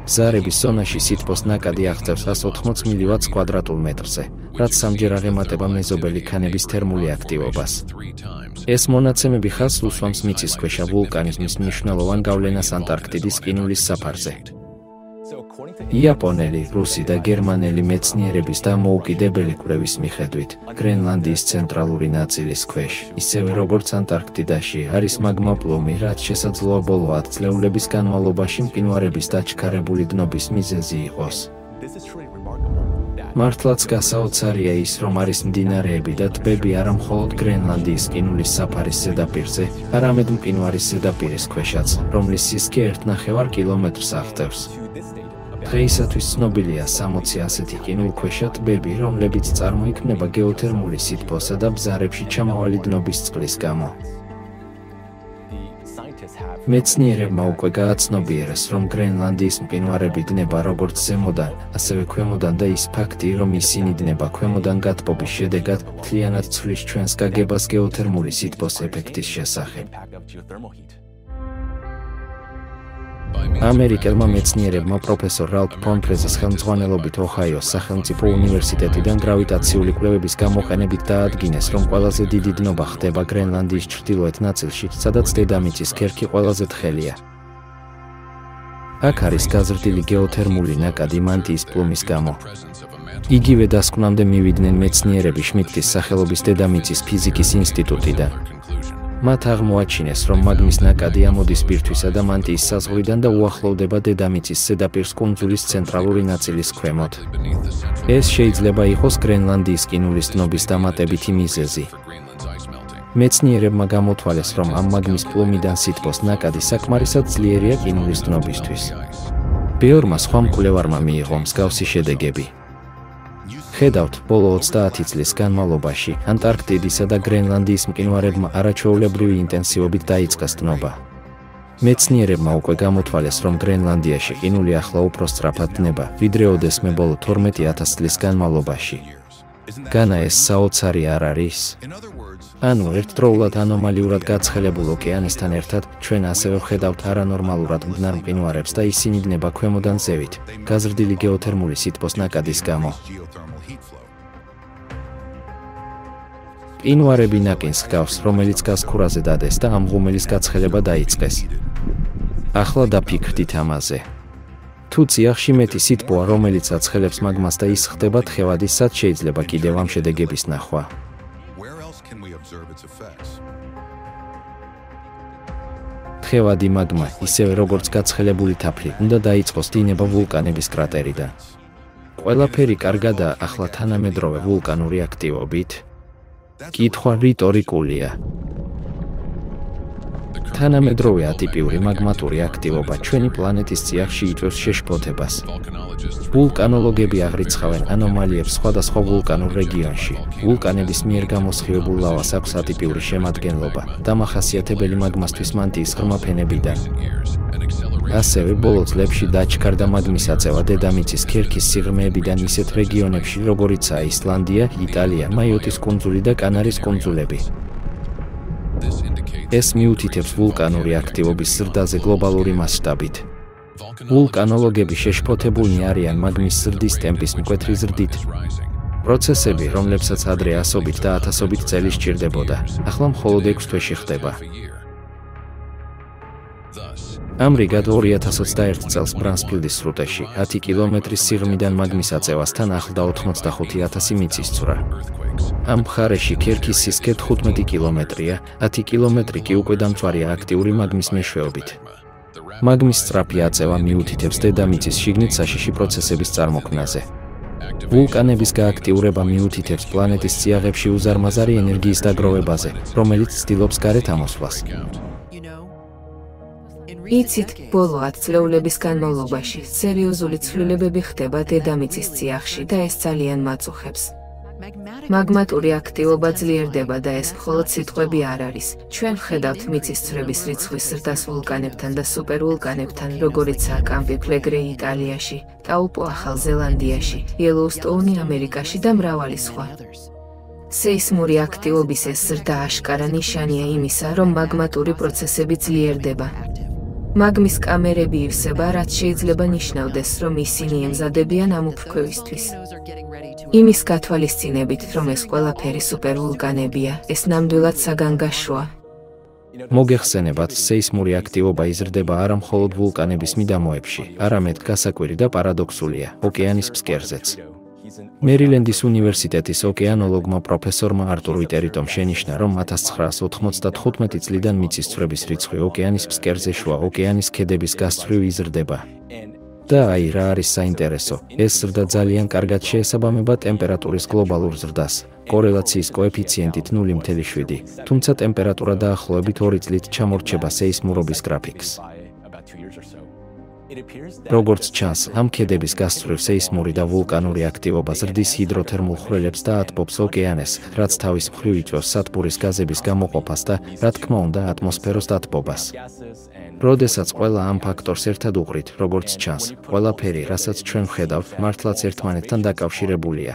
ზარების ზონაში სითბოს ნაკადი აღწევს 180 მილივატს კვადრატულ მეტრზე, რაც სამჯერ აღემატება მეზობელი ქანების თერმული აქტივობას. ეს მონაცემები ხაზს უსვამს მიწისქვეშა ვულკანიზმის მნიშვნელოვან გავლენას ანტარქტიდის ყინულის საფარზე. იაპონელი, რუსი და გერმანელი მეცნიერების დამოუკიდებელი კვლევის მიხედვით, გრენლანდიის ცენტრალური ნაწილის ქვეშ, ისევე როგორც ანტარქტიდაში, არის მაგმა პლუმი, რაც შესაძლოა ბოლო 10 წლეულების განმავლობაში მყინვარების დაჩქარებული დნობის მიზეზი იყოს. მართლაც გასაოცარია ის, რომ არის მდინარეები და ტბები არა მხოლოდ გრენლანდიის ყინულის საფარის ზედაპირზე, არამედ მყინვარის ზედაპირის ქვეშაც, რომლის სისქე 1,5 კილომეტრს აღწევს. დღეისათვის ცნობილია 60 ასეთი ყინულქვეშა ტბები, რომლებიც წარმოიქმნება გეოთერმული სითბოსა და ბზარებში ჩამავალი დნობის წყლის გამო. მეცნიერებმა უკვე გააცნობიერეს, რომ გრენლანდიის მყინვარები დნება როგორც ზემოდან, ასევე ქვემოდან და ის ფაქტი, რომ ისინი დნება ქვემოდან გათბობის შედეგად, მთლიანად ცვლის ჩვენს გაგებას გეოთერმული სითბოს ეფექტის შესახებ. ამერიკელმა მეცნიერებმა პროფესორ რალფ ფონფრეზის ხელმძღვანელობით ოჰაიოს სახელმწიფო უნივერსიტეტიდან გრავიტაციული კვლევების გამოყენებით დაადგინეს, რომ ყველაზე დიდი დნობა ხდება გრენლანდიის ჩრდილოეთ ნაწილში, სადაც დედამიწის ქერქი ყველაზე თხელია. აქ არის გაზრდილი გეოთერმული ნაკადი მანტიის პლუმის გამო. იგივე დასკვნამდე მივიდნენ მეცნიერები შმიდტის სახელობის დედამიწის ფიზიკის ინსტიტუტიდან. მათ აღმოაჩინეს, რომ მაგმის ნაკადი ამოდის ბირთვისა და მანტიის საზღვრიდან და უახლოვდება დედამიწის ზედაპირს კუნძულის ცენტრალური ნაწილის ქვემოთ. ეს შეიძლება იყოს გრენლანდიის ყინულის დნობის დამატებითი მიზეზი. მეცნიერებმა გამოთვალეს, რომ ამ მაგმის პლუმიდან სითბოს ნაკადი საკმარისად ძლიერია ყინულის დნობისთვის. ბევრმა სხვა მკვლევარმა მიიღო მსგავსი შედეგები. ხედავთ, ბოლო 30 წლის განმავლობაში ანტარქტიდისა და გრენლანდიის მყინვარებმა არაჩვეულებრივი ინტენსივობით დაიწყეს დნობა. მეცნიერებმა უკვე გამოთვალეს, რომ გრენლანდიაში ყინული ახლა უფრო სწრაფად დნება, ვიდრე ოდესმე ბოლო 12,000 წლის განმავლობაში. განა ეს საოცარი არ არის? ანუ ერთდროულად ანომალიურად გაცხელებულ ოკეანესთან ერთად, ჩვენ ასევე ვხედავთ არანორმალურად მდნარ მყინვარებს და ისინი დნება ქვემოდან ზევით, გაზრდილი გეოთერმული სითბოს ნაკადის გამო. მყინვარები ნაკინს ჰგავს, რომელიც გაზქურაზე დადეს და ამ ღუმელის გაცხელება დაიწყეს. ახლა დაფიქრდით ამაზე. თუ წიაღში მეტი სითბოა, რომელიც აცხელებს მაგმას და ის ხდება თხევადი, სად შეიძლება კიდევ ამ შედეგების ნახვა? თხევადი მაგმა, ისევე როგორც გაცხელებული თაფლი, უნდა დაიწყოს დინება ვულკანების კრატერიდან. ყველაფერი კარგადაა ახლა თანამედროვე ვულკანური აქტივობით? კითხვა რიტორიკულია. თანამედროვე ატიპიური მაგმატური აქტივობა ჩვენი პლანეტის წიაღში იწვევს შეშფოთებას. ვულკანოლოგები აღრიცხავენ ანომალიებს სხვადასხვა ვულკანურ რეგიონში. ვულკანების მიერ გამოსხივებულ ლავას აქვს ატიპიური შემადგენლობა, დამახასიათებელი მაგმასთვის მანტიის ღრმა ფენებიდან. ასევე ბოლო წლებში დაჩქარდა მაგმის აწევა დედამიწის ქერქის სიღრმეებიდან ისეთ რეგიონებში, როგორიცაა ისლანდია, იტალია, მაიოტის კუნძული და კანარის კუნძულები. ეს მიუთითებს ვულკანური აქტივობის ზრდაზე გლობალური მასშტაბით. ვულკანოლოგები შეშფოთებულნი არიან მაგმის ზრდის ტემპის მკვეთრი ზრდით. პროცესები, რომლებსაც ადრე ასობით და ათასობით წელი სჭირდებოდა, ახლა მხოლოდ 6 თვეში ხდება. ამრიგად 2021 წელს ბრანსფილდის სრუტეში 10 კილომეტრის სიღრმიდან მაგმის აწევასთან ახლდა 85,000 მიწის ცვრა. ამ მხარეში ქერქის სისქე 15 კილომეტრია, 10 კილომეტრი კი უკვე დამწვარია აქტიური მაგმის მეშვეობით. მაგმის სწრაფი აწევა მიუთითებს დედამიწის შიგნით საშიში პროცესების წარმოქმნაზე. ვულკანების გააქტიურება მიუთითებს პლანეტის წიაღებში უზარმაზარი ენერგიის დაგროვებაზე, რომელიც ცდილობს გარეთ ამოსვლას. იცით, ბოლო 10 წლეულების განმავლობაში სერიოზული ცვლილებები ხდება დედამიწის წიაღში და ეს ძალიან მაწუხებს. მაგმატური აქტივობა ძლიერდება და ეს მხოლოდ სიტყვები არ არის. ჩვენ ვხედავთ მიწის ცვრების რიცხვის ზრდას ვულკანებთან და სუპერვულკანებთან, როგორიცაა კამპი ფლეგრე იტალიაში, ტაუპო ახალ ზელანდიაში, იელოუსტოუნი ამერიკაში და მრავალი სხვა. სეისმური აქტივობის ეს ზრდა აშკარა ნიშანია იმისა, რომ მაგმატური პროცესები ძლიერდება. მაგმის კამერები ივსება, რაც შეიძლება ნიშნავდეს, რომ ისინი ემზადებიან ამ უფრქვევისთვის. იმის გათვალისწინებით, რომ ეს ყველაფერი სუპერვულკანებია, ეს ნამდვილად საგანგაშოა. მოგეხსენებათ, სეისმური აქტივობა იზრდება არა მხოლოდ ვულკანების მიდამოებში, არამედ გასაკვირი და პარადოქსულია, ოკეანის ფსკერზეც. მერილენდის უნივერსიტეტის ოკეანოლოგმა პროფესორმა არტურ ვიტერიტომ შენიშნა, რომ 1995 წლიდან მიწის ცვრების რიცხვი ოკეანის ფსკერზე შუა ოკეანის ქედების გასწვრივ იზრდება. და აი რა არის საინტერესო, ეს ზრდა ძალიან კარგად შეესაბამება ტემპერატურის გლობალურ ზრდას, კორელაციის კოეფიციენტით 0.7, თუმცა ტემპერატურა დაახლოებით 2 წლით ჩამორჩება სეისმურობის გრაფიკს. როგორც ჩანს, ამ ქედების გასწვრივ სეისმური და ვულკანური აქტივობა ზრდის ჰიდროთერმულ ხვრელებს და ატბობს ოკეანეს, რაც თავის მხრივ იწვევს სათბურის გაზების გამოყოფას და, რა თქმა უნდა, ატმოსფეროს დათბობას. როდესაც ყველა ამ ფაქტორს ერთად უყრით, როგორც ჩანს, ყველაფერი, რასაც ჩვენ ვხედავთ, მართლაც ერთმანეთთან დაკავშირებულია.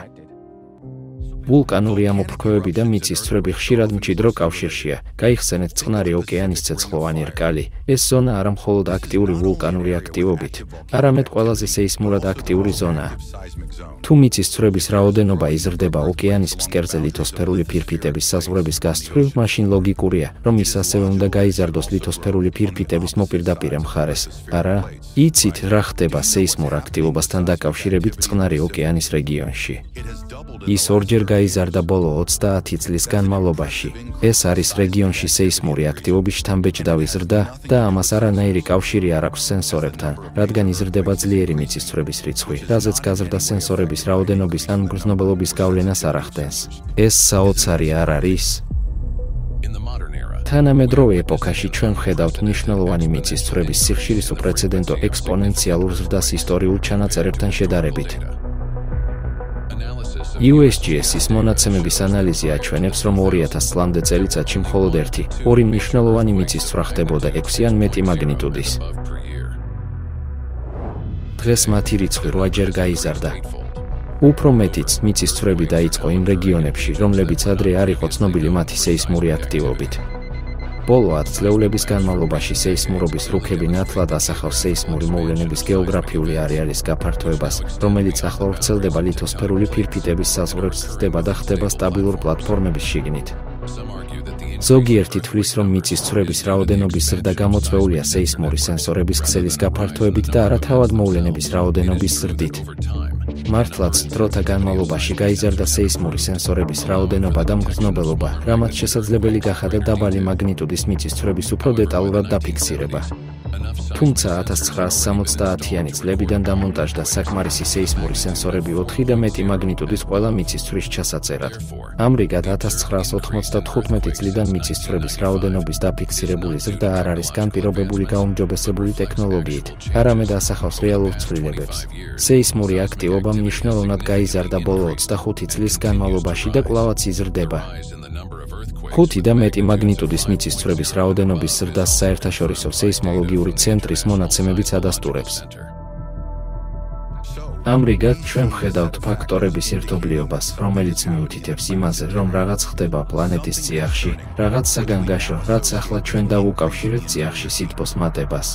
ვულკანური ამოფრქვევები და მიწის ცვრები ხშირად მჭიდრო კავშირშია. გაიხსენეთ წყნარი ოკეანის ცეცხლოვანი რკალი. ეს ზონა არა მხოლოდ აქტიური ვულკანური აქტივობით, არამედ ყველაზე სეისმურად აქტიური ზონაა. თუ მიწის ცვრების რაოდენობა იზრდება ოკეანის ფსკერზე ლითოსფერული ფირფიტების საზღვრების გასწვრივ, მაშინ ლოგიკურია, რომ ის ასევე უნდა გაიზარდოს ლითოსფერული ფირფიტების მოპირდაპირე მხარეს. არა, იცით რა ხდება სეისმურ აქტივობასთან დაკავშირებით წყნარი ოკეანის რეგიონში. ის ორჯერ გაიზარდა ბოლო 30 წლის განმავლობაში. ეს არის რეგიონში სეისმური აქტივობის შთამბეჭდავი ზრდა და ამას არანაირი კავშირი არ აქვს სენსორებთან, რადგან იზრდება ძლიერი მიწის ცვრების რიცხვი, რაზეც გაზრდა სენსორების რაოდენობის ან მგრძნობელობის გავლენას არ ახდენს. ეს საოცარი არ არის? თანამედროვე ეპოქაში ჩვენ ვხედავთ მნიშვნელოვანი მიწის ცვრების სიხშირის უპრეცედენტო ექსპონენციალურ ზრდას ისტორიულ ჩანაწერებთან შედარებით. USGS-ის მონაცემების ანალიზი აჩვენებს, რომ 2000 წლამდე წელიწადში მხოლოდ 1-2 მნიშვნელოვანი მიწის ცვრა ხდებოდა 6 ან მეტი მაგნიტუდის. დღეს მათი რიცხვი 8-ჯერ გაიზარდა. უფრო მეტიც მიწის ცვრები დაიწყო იმ რეგიონებში, რომლებიც ადრე არ იყო ცნობილი მათი სეისმური აქტივობით. ბოლო 10 წლეულების განმავლობაში სეისმურობის რუქები ნათლად ასახავს სეისმური მოვლენების გეოგრაფიული არეალის გაფართოებას, რომელიც ახლა ვრცელდება ლითოსფერული ფირფიტების საზღვრებს ცდება და ხდება სტაბილურ პლატფორმების შიგნით. ზოგიერთი თვლის, რომ მიწის ცვრების რაოდენობის ზრდა გამოწვეულია სეისმური სენსორების ქსელის გაფართოებით და არა თავად მოვლენების რაოდენობის ზრდით. მართლაც, დროთა განმავლობაში გაიზარდა სეისმური სენსორების რაოდენობა და მგრძნობელობა, რამაც შესაძლებელი გახადა დაბალი მაგნიტუდის მიწის ცვრების უფრო დეტალურად დაფიქსირება. თუმცა 1970-იანი წლებიდან დამონტაჟდა საკმარისი სეისმური სენსორები 4 და მეტი მაგნიტუდის ყველა მიწის ცვრის ჩასაწერად. ამრიგად 1995 წლიდან მიწის ცვრების რაოდენობის დაფიქსირებული ზრდა არ არის განპირობებული გაუმჯობესებული ტექნოლოგიით, არამედ ასახავს რეალურ ცვლილებებს. სეისმური აქტივობა მნიშვნელოვნად გაიზარდა ბოლო 25 წლის განმავლობაში და კვლავაც იზრდება. 5 და მეტი მაგნიტუდის მიწისძვრების რაოდენობის ზრდას საერთაშორისო სეისმოლოგიური ცენტრის მონაცემებიც ადასტურებს. ამრიგად, ჩვენ ვხედავთ ფაქტორების ერთობლიობას, რომელიც მიუთითებს იმაზე, რომ რაღაც ხდება პლანეტის წიაღში, რაღაც საგანგაშო, რაც ახლა ჩვენ დავუკავშირეთ წიაღში სითბოს მატებას.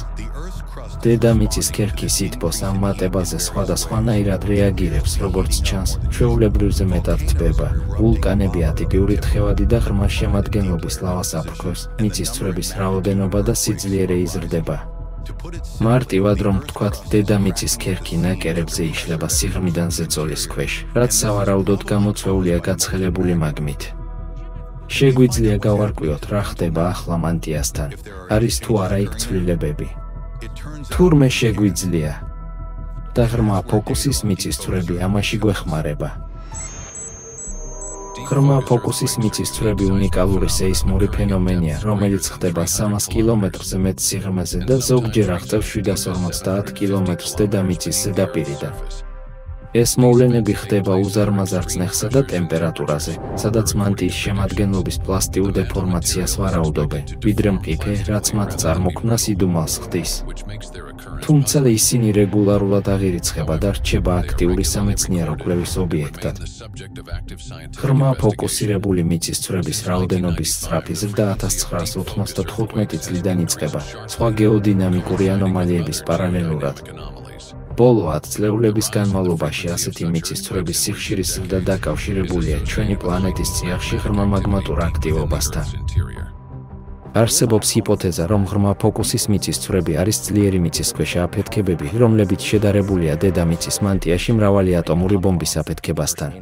დედამიწის ქერქი სითბოს ამ მატებაზე სხვადასხვანაირად რეაგირებს, როგორც ჩანს, ჩვეულებრივზე მეტად თბება, ვულკანები ატიპიური თხევადი და ღრმა შემადგენლობის ლავას აფრქვევს, მიწისძვრების რაოდენობა და სიძლიერე იზრდება. მარტივად რომ ვთქვათ, დედამიწის ქერქი ნაკერებზე იშლება სიღრმიდან ზეწოლის ქვეშ, რაც სავარაუდოდ გამოწვეულია გაცხელებული მაგმით. შეგვიძლია გავარკვიოთ, რა ხდება ახლა მანტიასთან, არის თუ არა იქ ცვლილებები. თურმე შეგვიძლია და ღრმა ფოკუსის მიწისძვრები ამაში გვეხმარება. ღრმა ფოკუსის მიწისძვრები უნიკალური სეისმური ფენომენია, რომელიც ხდება 300 კილომეტრზე მეტ სიღრმეზე და ზოგჯერ აღწევს 750 კილომეტრს დედამიწის ზედაპირიდან. ეს მოვლენები ხდება უზარმაზარ წნეხსა და ტემპერატურაზე, სადაც მანტიის შემადგენლობის პლასტიურ დეფორმაციას ვარაუდობენ, ვიდრე მყიფე, რაც მათ წარმოქმნას იდუმალს ხდის. თუმცა ისინი რეგულარულად აღირიცხება და რჩება აქტიური სამეცნიერო კვლევის ობიექტად. ღრმა ფოკუსირებული მიწისძვრების რაოდენობის სწრაფი ზრდა 1995 წლიდან იწყება, სხვა გეოდინამიკური ანომალიების პარალელურად. ბოლო 10 წლეულების განმავლობაში ასეთი მიწისძვრების სიხშირის ზრდა დაკავშირებულია ჩვენი პლანეტის წიაღში ღრმა მაგმატურ აქტივობასთან. არსებობს ჰიპოთეზა, რომ ღრმა ფოკუსის მიწისძვრები არის ძლიერი მიწისქვეშა აფეთქებები, რომლებიც შედარებულია დედამიწის მანტიაში მრავალი ატომური ბომბის აფეთქებასთან.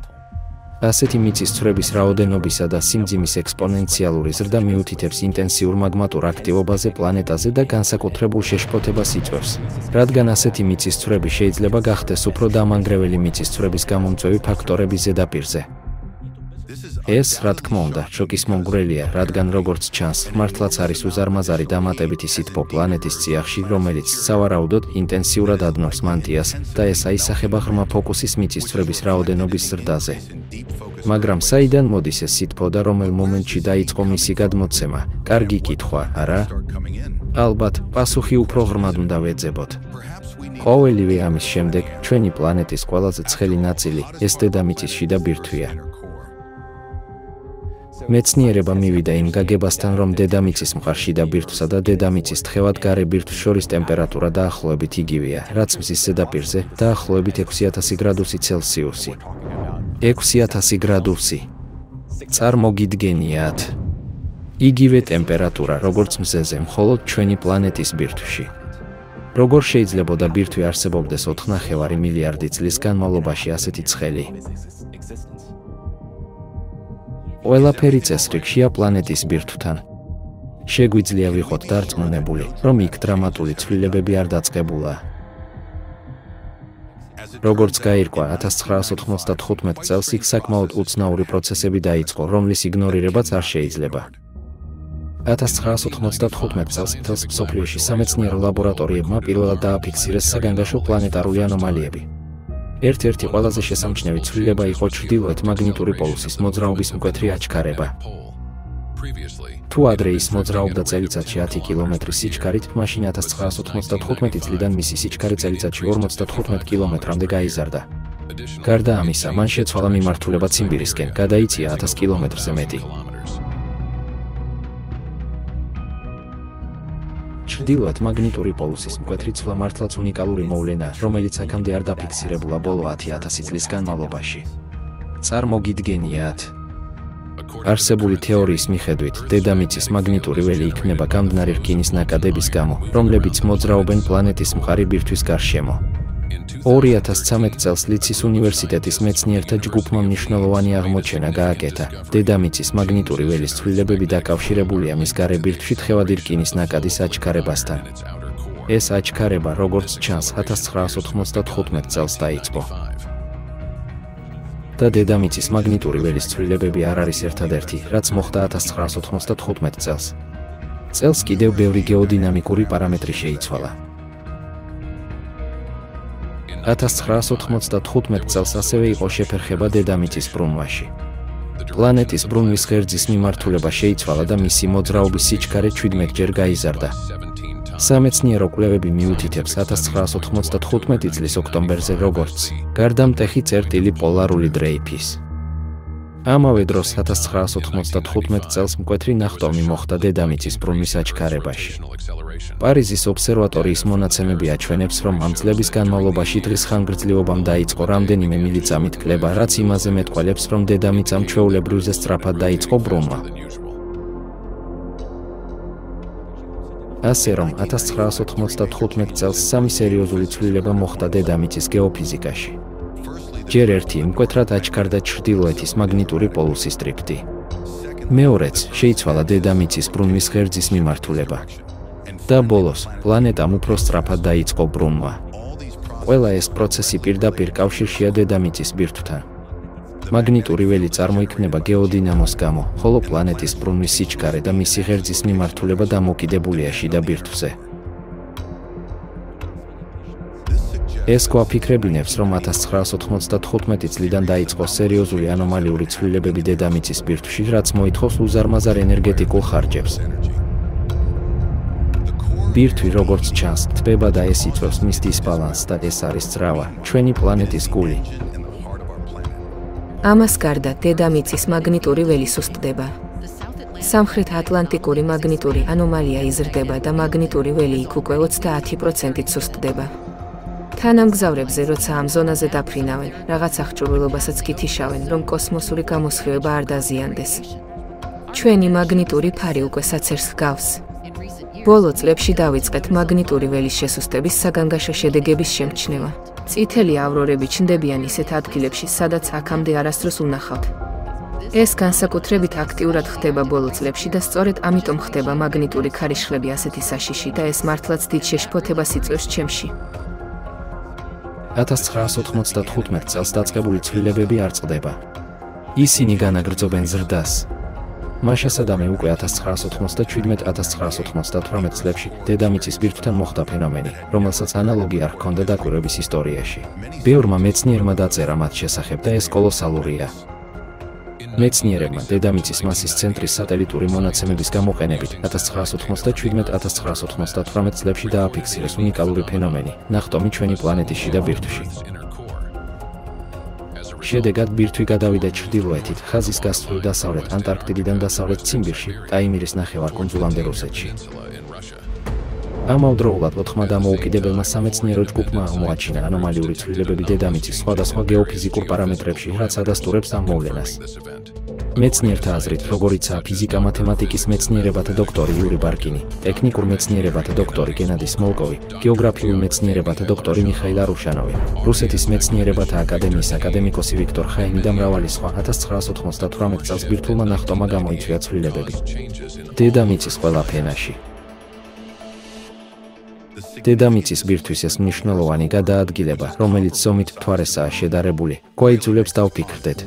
ასეთი მიწისძვრების რაოდენობისა და სიმძიმის ექსპონენციალური ზრდა მიუთითებს ინტენსიურ მაგმატურ აქტივობაზე პლანეტაზე და განსაკუთრებულ შეშფოთებას იწვევს, რადგან ასეთი მიწისძვრები შეიძლება გახდეს უფრო დამანგრეველი მიწისძვრების გამომწვევი ფაქტორების ზედაპირზე. ეს, რა თქმა უნდა, შოკის მომგვრელია, რადგან როგორც ჩანს, მართლაც არის უზარმაზარი დამატებითი სითბო პლანეტის წიაღში, რომელიც სავარაუდოდ ინტენსიურად ადნობს მანტიას და ეს აისახება ღრმა ფოკუსის მიწისძვრების რაოდენობის ზრდაზე. მაგრამ საიდან მოდის ეს სითბო და რომელ მომენტში დაიწყო მისი გადმოცემა? კარგი კითხვა, არა? ალბათ, პასუხი უფრო ღრმად უნდა ვეძებოთ. ყოველივე ამის შემდეგ, ჩვენი პლანეტის ყველაზე ცხელი ნაწილი, ეს დედამიწის შიდა ბირთვია. მეცნიერება მივიდა იმ გაგებასთან, რომ დედამიწის მყარ შიდა ბირთვსა და დედამიწის თხევად გარე ბირთვს შორის ტემპერატურა დაახლოებით იგივეა, რაც მზის ზედაპირზე, დაახლოებით 6000 გრადუსი ცელსიუსი. 6000 გრადუსი. წარმოგიდგენიათ. იგივე ტემპერატურა, როგორც მზეზე, მხოლოდ ჩვენი პლანეტის ბირთვში. როგორ შეიძლებოდა ბირთვი არსებობდეს 4,5 მილიარდი წლის განმავლობაში ასეთი ცხელი? ყველაფერი წესრიგშია პლანეტის ბირთვთან. შეგვიძლია ვიყოთ დარწმუნებული, რომ იქ დრამატული ცვლილებები არ დაწყებულა. როგორც გაირკვა, 1995 წელს იქ საკმაოდ უცნაური პროცესები დაიწყო, რომლის იგნორირებაც არ შეიძლება. 1995 წელს მთელს მსოფლიოში სამეცნიერო ლაბორატორიებმა პირველად დააფიქსირეს საგანგაშო პლანეტარული ანომალიები. ერთ-ერთი ყველაზე შესამჩნევი ცვლილება იყო ჩრდილოეთ მაგნიტური პოლუსის მოძრაობის მკვეთრი აჩქარება. თუ ადრე ის მოძრაობდა წელიწადში 10 კილომეტრის სიჩქარით, მაშინ 1995 წლიდან მისი სიჩქარე წელიწადში 55 კილომეტრამდე გაიზარდა. გარდა ამისა, მან შეცვალა მიმართულება ციმბირისკენ, გადაიწია 1000 კილომეტრზე მეტი. ჩრდილოეთ მაგნიტური პოლუსის მკვეთრი ცვლა მართლაც უნიკალური მოვლენაა, რომელიც აქამდე არ დაფიქსირებულა ბოლო 10,000 წლის განმავლობაში. წარმოგიდგენიათ. არსებული თეორიის მიხედვით, დედამიწის მაგნიტური ველი იქნება გამდნარი რკინის ნაკადების გამო, რომლებიც მოძრაობენ პლანეტის მყარი ბირთვის გარშემო. 2013 წელს ლიცის უნივერსიტეტის მეცნიერთა ჯგუფმა მნიშვნელოვანი აღმოჩენა გააკეთა. დედამიწის მაგნიტური ველის ცვლილებები დაკავშირებულია მის გარე ბირთვში თხევადი რკინის ნაკადის აჩქარებასთან. ეს აჩქარება, როგორც ჩანს, 1995 წელს დაიწყო. და დედამიწის მაგნიტური ველის ცვლილებები არ არის ერთადერთი, რაც მოხდა 1995 წელს. წელს კიდევ ბევრი გეოდინამიკური პარამეტრი შეიცვალა. 1995 წელს ასევე იყო შეფერხება დედამიწის ბრუნვაში. პლანეტის ბრუნვის ღერძის მიმართულება შეიცვალა და მისი მოძრაობის სიჩქარე 17-ჯერ გაიზარდა. სამეცნიერო კვლევები მიუთითებს 1995 წლის ოქტომბერზე როგორც გარდამტეხი წერტილი პოლარული დრეიფის. ამავე დროს 1995 წელს მკვეთრი ნახტომი მოხდა დედამიწის ბრუნვის აჩქარებაში. პარიზის ობსერვატორიის მონაცემები აჩვენებს, რომ ამ წლების განმავლობაში დღის ხანგრძლივობამ დაიწყო რამდენიმე მილიწამით კლება, რაც იმაზე მეტყველებს, რომ დედამიწამ ჩვეულებრივზე სწრაფად დაიწყო ბრუნვა. ასე რომ 1995 წელს სამი სერიოზული ცვლილება მოხდა დედამიწის გეოფიზიკაში. ჯერ ერთი მკვეთრად აჩქარდა ჩრდილოეთის მაგნიტური პოლუსის დრიფტი. მეორეც შეიცვალა დედამიწის ბრუნვის ღერძის მიმართულება. და ბოლოს პლანეტამ უფრო სწრაფად დაიწყო ბრუნვა. ყველა ეს პროცესი პირდაპირ კავშირშია დედამიწის ბირთვთან. მაგნიტური ველი წარმოიქმნება გეოდინამოს გამო, ხოლო პლანეტის ბრუნვის სიჩქარე და მისი ღერძის მიმართულება დამოკიდებულია შიდა ბირთვზე. ეს გვაფიქრებინებს, რომ 1995 წლიდან დაიწყო სერიოზული ანომალიური ცვლილებები დედამიწის ბირთვში, რაც მოითხოვს უზარმაზარ ენერგეტიკულ ხარჯებს. ბირთვი როგორც ჩანს, თბება და ეს იწვევს მის დისბალანსს და ეს არის ძრავა, ჩვენი პლანეტის გული. ამას გარდა დედამიწის მაგნიტური ველი სუსტდება. სამხრეთ ატლანტიკური მაგნიტური ანომალია იზრდება და მაგნიტური ველი იქ უკვე 30%-ით სუსტდება. თანამგზავრებზე, როცა ამ ზონაზე დაფრინავენ, რაღაც აღჭურვილობასაც გითიშავენ, რომ კოსმოსური გამოსხივება არ დაზიანდეს. ჩვენი მაგნიტური ფარი უკვე საცერს ჰგავს. ბოლო წლებში დავიწყეთ მაგნიტური ველის შესუსტების საგანგაშო შედეგების შემჩნევა. წითელი ავრორები ჩნდებიან ისეთ ადგილებში, სადაც აქამდე არასდროს უნახავთ. ეს განსაკუთრებით აქტიურად ხდება ბოლო წლებში და სწორედ ამიტომ ხდება მაგნიტური ქარიშხლები ასეთი საშიში და ეს მართლაც დიდ შეშფოთებას იწვევს ჩემში. 1995 წელს დაწყებული ცვლილებები არ წყდება. ისინი განაგრძობენ ზრდას. მაშასადამე უკვე 1997-1998 წლებში დედამიწის ბირთვთან მოხდა ფენომენი, რომელსაც ანალოგი არ ჰქონდა დაკვირვების ისტორიაში. ბევრმა მეცნიერმა დაწერა მათ შესახებ და ეს კოლოსალურია. მეცნიერებმა დედამიწის მასის ცენტრის სატელიტური მონაცემების გამოყენებით 1997-1998 წლებში დააფიქსირეს უნიკალური ფენომენი, ნახტომი ჩვენი პლანეტის შიდა ბირთვში. შედეგად ბირთვი გადავიდა ჩრდილოეთით, ხაზის გასწვრივ დასავლეთ ანტარქტიდიდან დასავლეთ ციმბირში, ტაიმირის ნახევარკუნძულამდე რუსეთში. ამავდროულად 4 დამოუკიდებელმა სამეცნიერო ჯგუფმა აღმოაჩინა ანომალიური ცვლილებები დედამიწის სხვადასხვა გეოფიზიკურ პარამეტრებში, რაც ადასტურებს ამ მოვლენას. მეცნიერთა აზრით, როგორიცაა ფიზიკა-მათემატიკის მეცნიერებათა დოქტორი იური ბარკინი, ტექნიკურ მეცნიერებათა დოქტორი გენადი სმოლკოვი, გეოგრაფიულ მეცნიერებათა დოქტორი მიხაილ არუშანოვი, რუსეთის მეცნიერებათა აკადემიის აკადემიკოსი ვიქტორ ხაინი და მრავალი სხვა 1998 წელს ბირთვულმა ნახტომმა გამოიწვია ცვლილებები დედამიწის ყველა ფენაში. დედამიწის ბირთვის ეს მნიშვნელოვანი გადაადგილება, რომელიც ზომით მთვარესაა შედარებული, გვაიძულებს დავფიქრდეთ.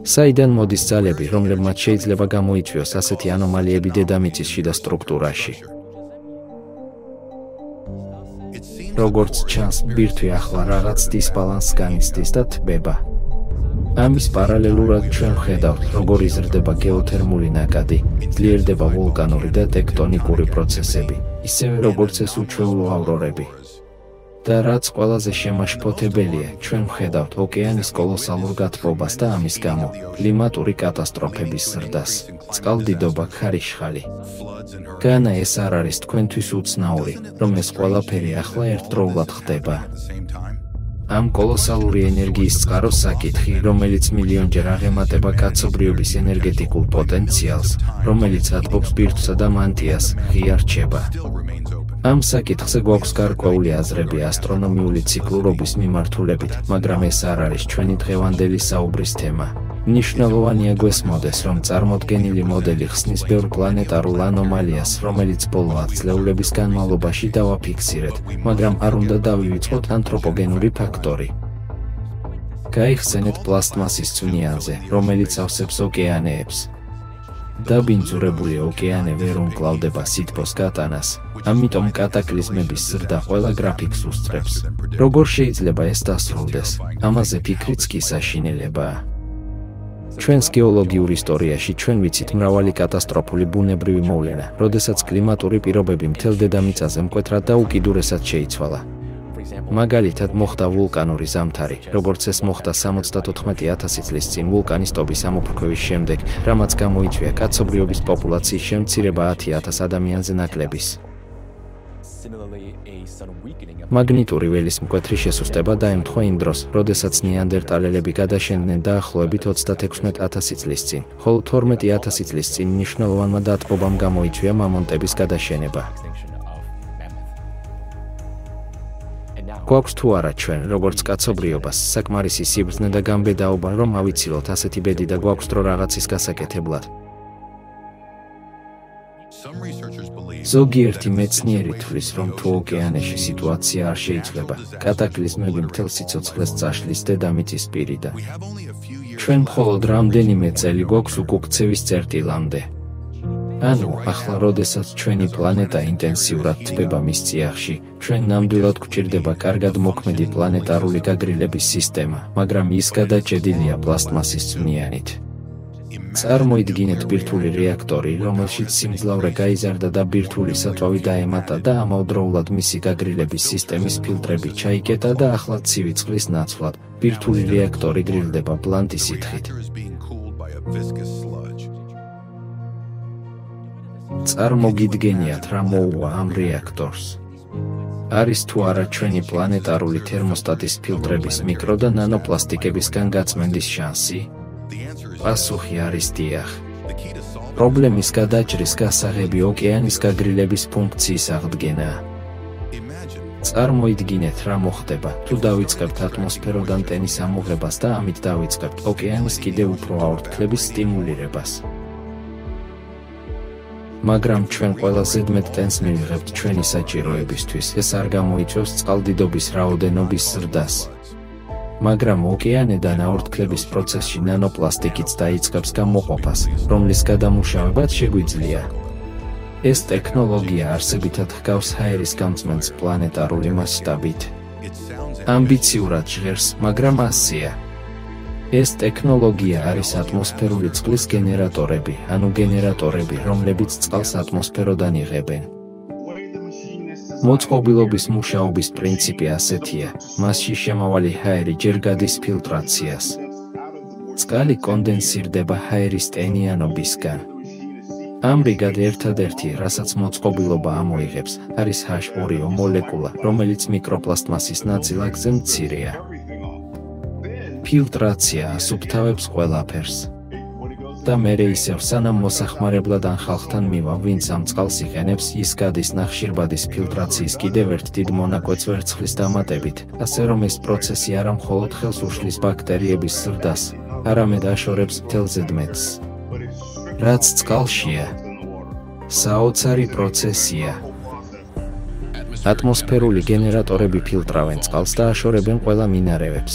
საიდან მოდის ძალები, რომლებმაც შეიძლება გამოიწვიოს ასეთი ანომალიები დედამიწის შიდა სტრუქტურაში? როგორც ჩანს, ბირთვი ახლა რაღაც დისბალანსს განიცდის და თბება. ამის პარალელურად ჩვენ ვხედავთ, როგორ იზრდება გეოთერმული ნაკადი, ძლიერდება ვულკანური და ტექტონიკური პროცესები, ისევე როგორც ეს უჩვეულო ავრორები. და რაც ყველაზე შემაშფოთებელია, ჩვენ ვხედავთ ოკეანის კოლოსალურ გათბობას და ამის გამო კლიმატური კატასტროფების ზრდას, წყალდიდობა, ქარიშხალი. განა ეს არ არის თქვენთვის უცნაური, რომ ეს ყველაფერი ახლა ერთდროულად ხდება. ამ კოლოსალური ენერგიის წყაროს საკითხი, რომელიც მილიონჯერ აღემატება კაცობრიობის ენერგეტიკულ პოტენციალს, რომელიც ატყობს ბირთვსა და მანტიას, ღია რჩება. ამ საკითხზე გვაქვს გარკვეული აზრები ასტრონომიული ციკლურობის მიმართულებით, მაგრამ ეს არ არის ჩვენი დღევანდელი საუბრის თემა. მნიშვნელოვანია გვესმოდეს, რომ წარმოდგენილი მოდელი ხსნის ბევრ პლანეტარულ ანომალიას, რომელიც ბოლო 10 წლეულების განმავლობაში დავაფიქსირეთ, მაგრამ არ უნდა დავივიწყოთ ანთროპოგენური ფაქტორი. გაიხსენეთ პლასტმასის წვნიანზე, რომელიც ავსებს ოკეანეებს. დაბინძურებული ოკეანე ვერ უმკლავდება სითბოს გატანას, ამიტომ კატაკლიზმების ზრდა ყველა გრაფიკს უსწრებს. როგორ შეიძლება ეს დასრულდეს? ამაზე ფიქრიც კი საშინელებაა. ჩვენს გეოლოგიურ ისტორიაში ჩვენ ვიცით მრავალი კატასტროფული ბუნებრივი მოვლენა, როდესაც კლიმატური პირობები მთელ დედამიწაზე მკვეთრად და უკიდურესად შეიცვალა. მაგალითად მოხდა ვულკანური ზამთარი, როგორც ეს მოხდა 74,000 წლის წინ ვულკანის ტობის ამოფრქვევის შემდეგ, რამაც გამოიწვია კაცობრიობის პოპულაციის შემცირება 10,000 ადამიანზე ნაკლების. მაგნიტური ველის მკვეთრი შესუსტება დაემთხვა იმ დროს, როდესაც ნეანდერტალელები გადაშენდნენ დაახლოებით 36,000 წლის წინ, ხოლო 12,000 წლის წინ მნიშვნელოვანმა დათბობამ გამოიწვია მამონტების გადაშენება. გვაქვს თუ არა ჩვენ, როგორც კაცობრიობას, საკმარისი სიბრძნე და გამბედაობა, რომ ავიცილოთ ასეთი ბედი და გვაქვს დრო რაღაცის გასაკეთებლად. ზოგიერთი მეცნიერი თვლის, რომ თუ ოკეანეში სიტუაცია არ შეიცვლება, კატაკლიზმები მთელ სიცოცხლეს წაშლის დედამიწის პირიდან. ჩვენ მხოლოდ რამდენიმე წელი გვაქვს უკუქცევის წერტილამდე. ანუ, ახლა როდესაც ჩვენი პლანეტა ინტენსიურად თბება მის წიაღში, ჩვენ ნამდვილად გვჭირდება კარგად მოქმედი პლანეტარული გაგრილების სისტემა, მაგრამ ის გადაჭედილია პლასტმასის წვნიანით. წარმოიდგინეთ ბირთვული რეაქტორი, რომელშიც სიმძლავრე გაიზარდა და ბირთვული საწვავი დაემატა და ამავდროულად მისი გაგრილების სისტემის ფილტრები ჩაიკეტა და ახლა ცივი წყლის ნაცვლად, ბირთვული რეაქტორი გრილდება ბლანტი სითხით. წარმოგიდგენიათ, რა მოუვა ამ რეაქტორს. არის თუ არა ჩვენი პლანეტარული თერმოსტატის ფილტრების მიკრო და ნანოპლასტიკებისგან გაწმენდის შანსი? პასუხი არის დიახ. პრობლემის გადაჭრის გასაღები ოკეანის გაგრილების ფუნქციის აღდგენაა. წარმოიდგინეთ, რა მოხდება, თუ დავიწყებთ ატმოსფეროდან ტენის ამოღებას და ამით დავიწყებთ ოკეანის კიდევ უფრო აორთქლების სტიმულირებას. მაგრამ ჩვენ ყველა ზედმეტ ტენს მივიღებთ ჩვენი საჭიროებისთვის, ეს არ გამოიწვევს წყალდიდობის რაოდენობის ზრდას. მაგრამ ოკეანედან აორთქლების პროცესში ნანოპლასტიკიც დაიწყებს გამოყოფას, რომლის გადამუშავებაც შეგვიძლია. ეს ტექნოლოგია არსებითად ჰგავს ჰაერის გამწმენდს პლანეტარული მასშტაბით. ამბიციურად ჟღერს, მაგრამ ასია. ეს ტექნოლოგია არის ატმოსფერული წყლის გენერატორები, ანუ გენერატორები, რომლებიც წყალს ატმოსფეროდან იღებენ. მოწყობილობის მუშაობის პრინციპი ასეთია, მასში შემავალი ჰაერი ჯერ გადის ფილტრაციას. წყალი კონდენსირდება ჰაერის ტენიანობისგან. ამრიგად ერთადერთი, რასაც მოწყობილობა ამოიღებს, არის H2O მოლეკულა, რომელიც მიკროპლასტმასის ნაწილაკზე მცირეა. ფილტრაცია ასუფთავებს ყველაფერს. და მერე ისევ სანამ მოსახმარებლად ან ხალხთან მივა, ვინც ამ წყალს იყენებს, ის გადის ნახშირბადის ფილტრაციის კიდევ ერთ დიდ მონაკვეთს ვერცხლის დამატებით, ასე რომ ეს პროცესი არა მხოლოდ ხელს უშლის ბაქტერიების ზრდას, არამედ აშორებს მთელ ზედმეტს. რაც წყალშია, საოცარი პროცესია. ატმოსფერული გენერატორები ფილტრავენ წყალს და აშორებენ ყველა მინარევებს.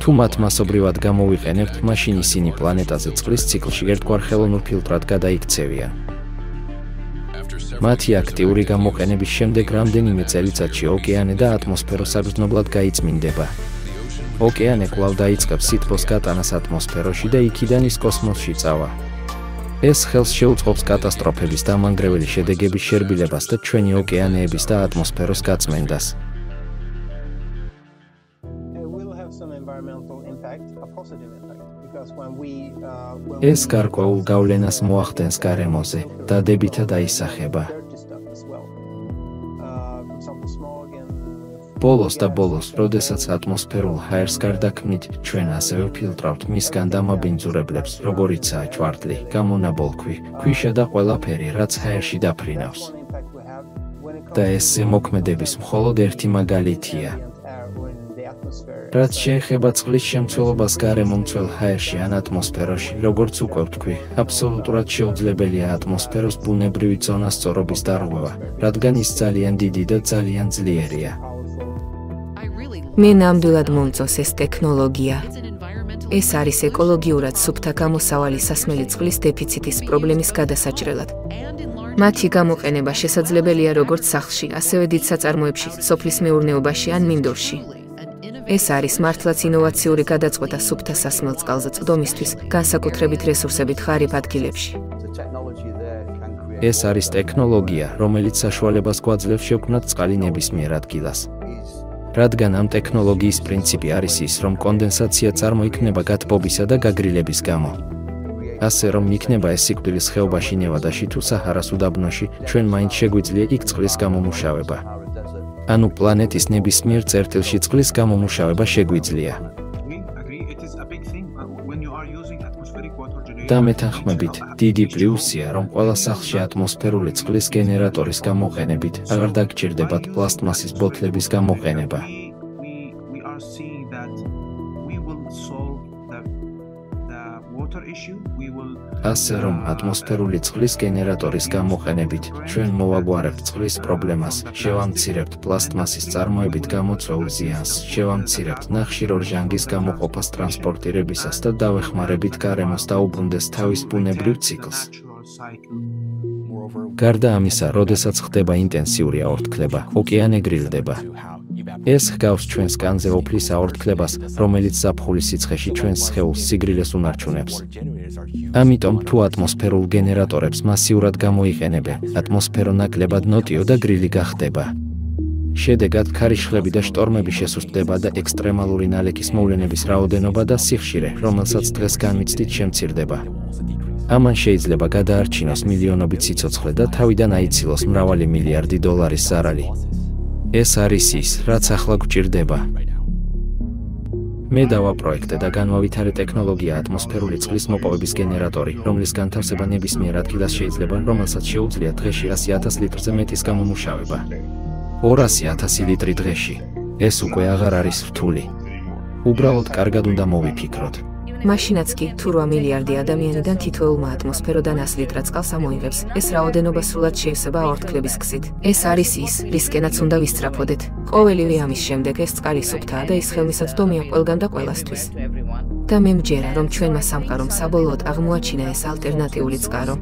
თუ მათ მასობრივად გამოვიყენებთ, მაშინ ისინი პლანეტაზე წყლის ციკლში ერთგვარ ხელოვნურ ფილტრად გადაიქცევიან. მათი აქტიური გამოყენების შემდეგ რამდენიმე წელიწადში ოკეანე და ატმოსფერო საგრძნობლად გაიწმინდება. ოკეანე კვლავ დაიწყებს სითბოს გატანას ატმოსფეროში და იქიდან ის კოსმოსში წავა. ეს ხელს შეუწყობს კატასტროფების დამანგრეველი შედეგების შერბილებას და ჩვენი ოკეანეების და ატმოსფეროს გაწმენდას. ეს გარკვეულ გავლენას მოახდენს გარემოზე, დადებითა დაისახება. ბოლოს, როდესაც ატმოსფერულ ჰაერს გარდაქმნით, ჩვენ ასევე ფილტრავთ მისგან დამაბინძურებლებს, როგორიცაა ჭვარტლი, გამონაბოლქვი, ქვიშა და ყველაფერი, რაც ჰაერში დაფრინავს. და ეს ზემოქმედების მხოლოდ ერთი მაგალითია. რაც შეეხება წყლის შემცველობას გარემომცველ ჰაერში ან ატმოსფეროში, როგორც უკვე ვთქვი, აბსოლუტურად შეუძლებელია ატმოსფეროს ბუნებრივი წონასწორობის დარღვევა, რადგან ის ძალიან დიდი და ძალიან ძლიერია. მე ნამდვილად მომწონს ეს ტექნოლოგია. ეს არის ეკოლოგიურად სუფთა გამოსავალი სასმელი წყლის დეფიციტის პრობლემის გადასაჭრელად. მათი გამოყენება შესაძლებელია როგორც სახლში, ასევე დიდ საწარმოებში, სოფლის მეურნეობაში ან მინდორში. ეს არის მართლაც ინოვაციური გადაწყვეტა სუფთა სასმელ წყალზე წვდომისთვის, განსაკუთრებით რესურსებით ღარიბ ადგილებში. ეს არის ტექნოლოგია, რომელიც საშუალებას გვაძლევს შევქმნათ წყალი ნებისმიერ ადგილას. რადგან ამ ტექნოლოგიის პრინციპი არის ის, რომ კონდენსაცია წარმოიქმნება გათბობისა და გაგრილების გამო. ასე რომ იქნება ეს სიკვდილის ხეობაში ნევადაში თუ საჰარას უდაბნოში, ჩვენ მაინც შეგვიძლია იქ წყლის გამომუშავება. ანუ პლანეტის ნებისმიერ წერტილში წყლის გამომუშავება შეგვიძლია. და მეთანხმებით, დიდი პლუსია, რომ ყველა სახლში ატმოსფერული წყლის გენერატორის გამოყენებით აღარ დაგჭირდებათ პლასტმასის ბოთლების გამოყენება. ასე რომ ატმოსფერული წყლის გენერატორის გამოყენებით ჩვენ მოვაგვარებთ წყლის პრობლემას, შევამცირებთ პლასტმასის წარმოებით გამოწვეულ ზიანს, შევამცირებთ ნახშირორჟანგის გამოყოფას ტრანსპორტირებისას და დავეხმარებით გარემოს დაუბრუნდეს თავის ბუნებრივ ციკლს. გარდა ამისა, როდესაც ხდება ინტენსიური აორთქლება, ოკეანე გრილდება. ეს ჰგავს ჩვენს კანზე ოფლის აორთქლებას, რომელიც ზაფხულის სიცხეში ჩვენს სხეულს სიგრილეს უნარჩუნებს. ამიტომ, თუ ატმოსფერულ გენერატორებს მასიურად გამოიყენებენ, ატმოსფერო ნაკლებად ნოტიო და გრილი გახდება. შედეგად, ქარიშხლები და შტორმები შესუსტდება და ექსტრემალური ნალექის მოვლენების რაოდენობა და სიხშირე, რომელსაც დღეს განვიცდით, შემცირდება. ამან შეიძლება გადაარჩინოს მილიონობით სიცოცხლე და თავიდან აიცილოს მრავალი მილიარდი დოლარის ზარალი. ეს არის ის, რაც ახლა გვჭირდება. მე დავაპროექტე და განვავითარე ტექნოლოგია ატმოსფერული წყლის მოპოვების გენერატორი, რომლის განთავსება ნებისმიერ ადგილას შეიძლება, რომელსაც შეუძლია დღეში 100,000 litrზე მეტის გამომუშავება. 200,000 ლიტრი დღეში. ეს უკვე აღარ არის რთული. უბრალოდ კარგად უნდა მოვიფიქროთ. მაშინაც კი, თუ 8 მილიარდი ადამიანიდან თითოეულმა ატმოსფეროდან 100 ლიტრ წყალს ამოიღებს, ეს რაოდენობა სრულად შეესება აორთქლების გზით. ეს არის ის, რისკენაც უნდა ვისწრაფოდეთ. ყოველივე ამის შემდეგ ეს წყალი სუფთაა და ის ხელმისაწვდომია ყველგან და ყველასთვის. და მე მჯერა, რომ ჩვენმა სამყარომ საბოლოოდ აღმოაჩინა ეს ალტერნატიული წყარო.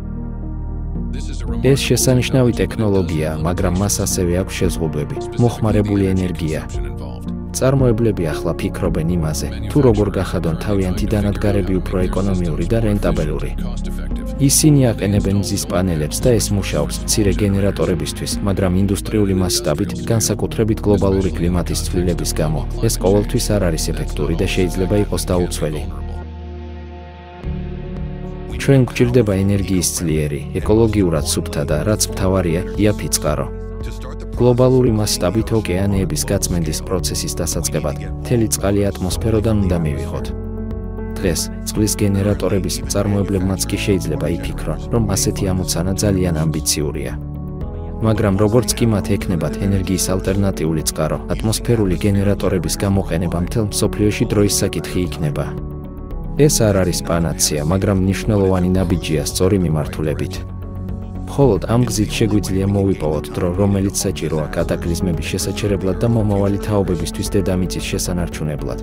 ეს შესანიშნავი ტექნოლოგიაა, მაგრამ მას ასევე აქვს შეზღუდვები, მოხმარებული ენერგია. წარმოებლები ახლა ფიქრობენ იმაზე, თუ როგორ გახადონ თავიანთი დანადგარები უფრო ეკონომიური და რენტაბელური. ისინი აყენებენ მზის პანელებს და ეს მუშაობს მცირე გენერატორებისთვის, მაგრამ ინდუსტრიული მასშტაბით, განსაკუთრებით გლობალური კლიმატის ცვლილების გამო, ეს ყოველთვის არ არის ეფექტური და შეიძლება იყოს დაუცველი. ჩვენ გვჭირდება ენერგიის ძლიერი, ეკოლოგიურად სუფთა და რაც მთავარია, იაფი წყარო. გლობალური მასშტაბით ოკეანეების გაწმენდის პროცესის დასაწყებად, მთელი წყალი ატმოსფეროდან უნდა მივიღოთ. დღეს, წყლის გენერატორების მწარმოებლებმაც კი შეიძლება იფიქრონ, რომ ასეთი ამოცანა ძალიან ამბიციურია. მაგრამ როგორც კი მათ ექნებათ ენერგიის ალტერნატიული წყარო, ატმოსფერული გენერატორების გამოყენება მთელ მსოფლიოში დროის საკითხი იქნება. ეს არ არის პანაცეა, მაგრამ მნიშვნელოვანი ნაბიჯია სწორი მიმართულებით. მხოლოდ ამ გზით შეგვიძლია მოვიპოვოთ დრო, რომელიც საჭიროა კატაკლიზმების შესაჩერებლად და მომავალი თაობებისთვის დედამიწის შესანარჩუნებლად.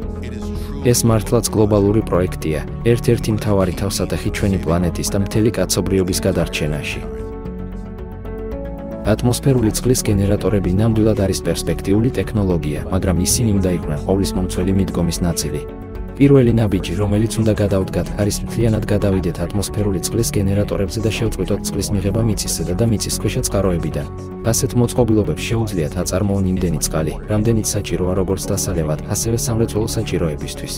ეს მართლაც გლობალური პროექტია, ერთ-ერთი მთავარი თავსატეხი ჩვენი პლანეტის და მთელი კაცობრიობის გადარჩენაში. ატმოსფერული წყლის გენერატორები ნამდვილად არის პერსპექტიული ტექნოლოგია, მაგრამ ისინი უნდა იყვნენ ყოვლისმომცველი მიდგომის ნაწილი. პირველი ნაბიჯი, რომელიც უნდა გადავდგათ, არის მთლიანად გადავიდეთ ატმოსფერული წყლის გენერატორებზე და შევწყვეტოთ წყლის მიღება მიწისზედა და მიწისქვეშა წყაროებიდან. ასეთ მოწყობილობებს შეუძლიათ აწარმოონ იმდენი წყალი, რამდენიც საჭიროა როგორც დასალევად, ასევე სამრეწველო საჭიროებისთვის.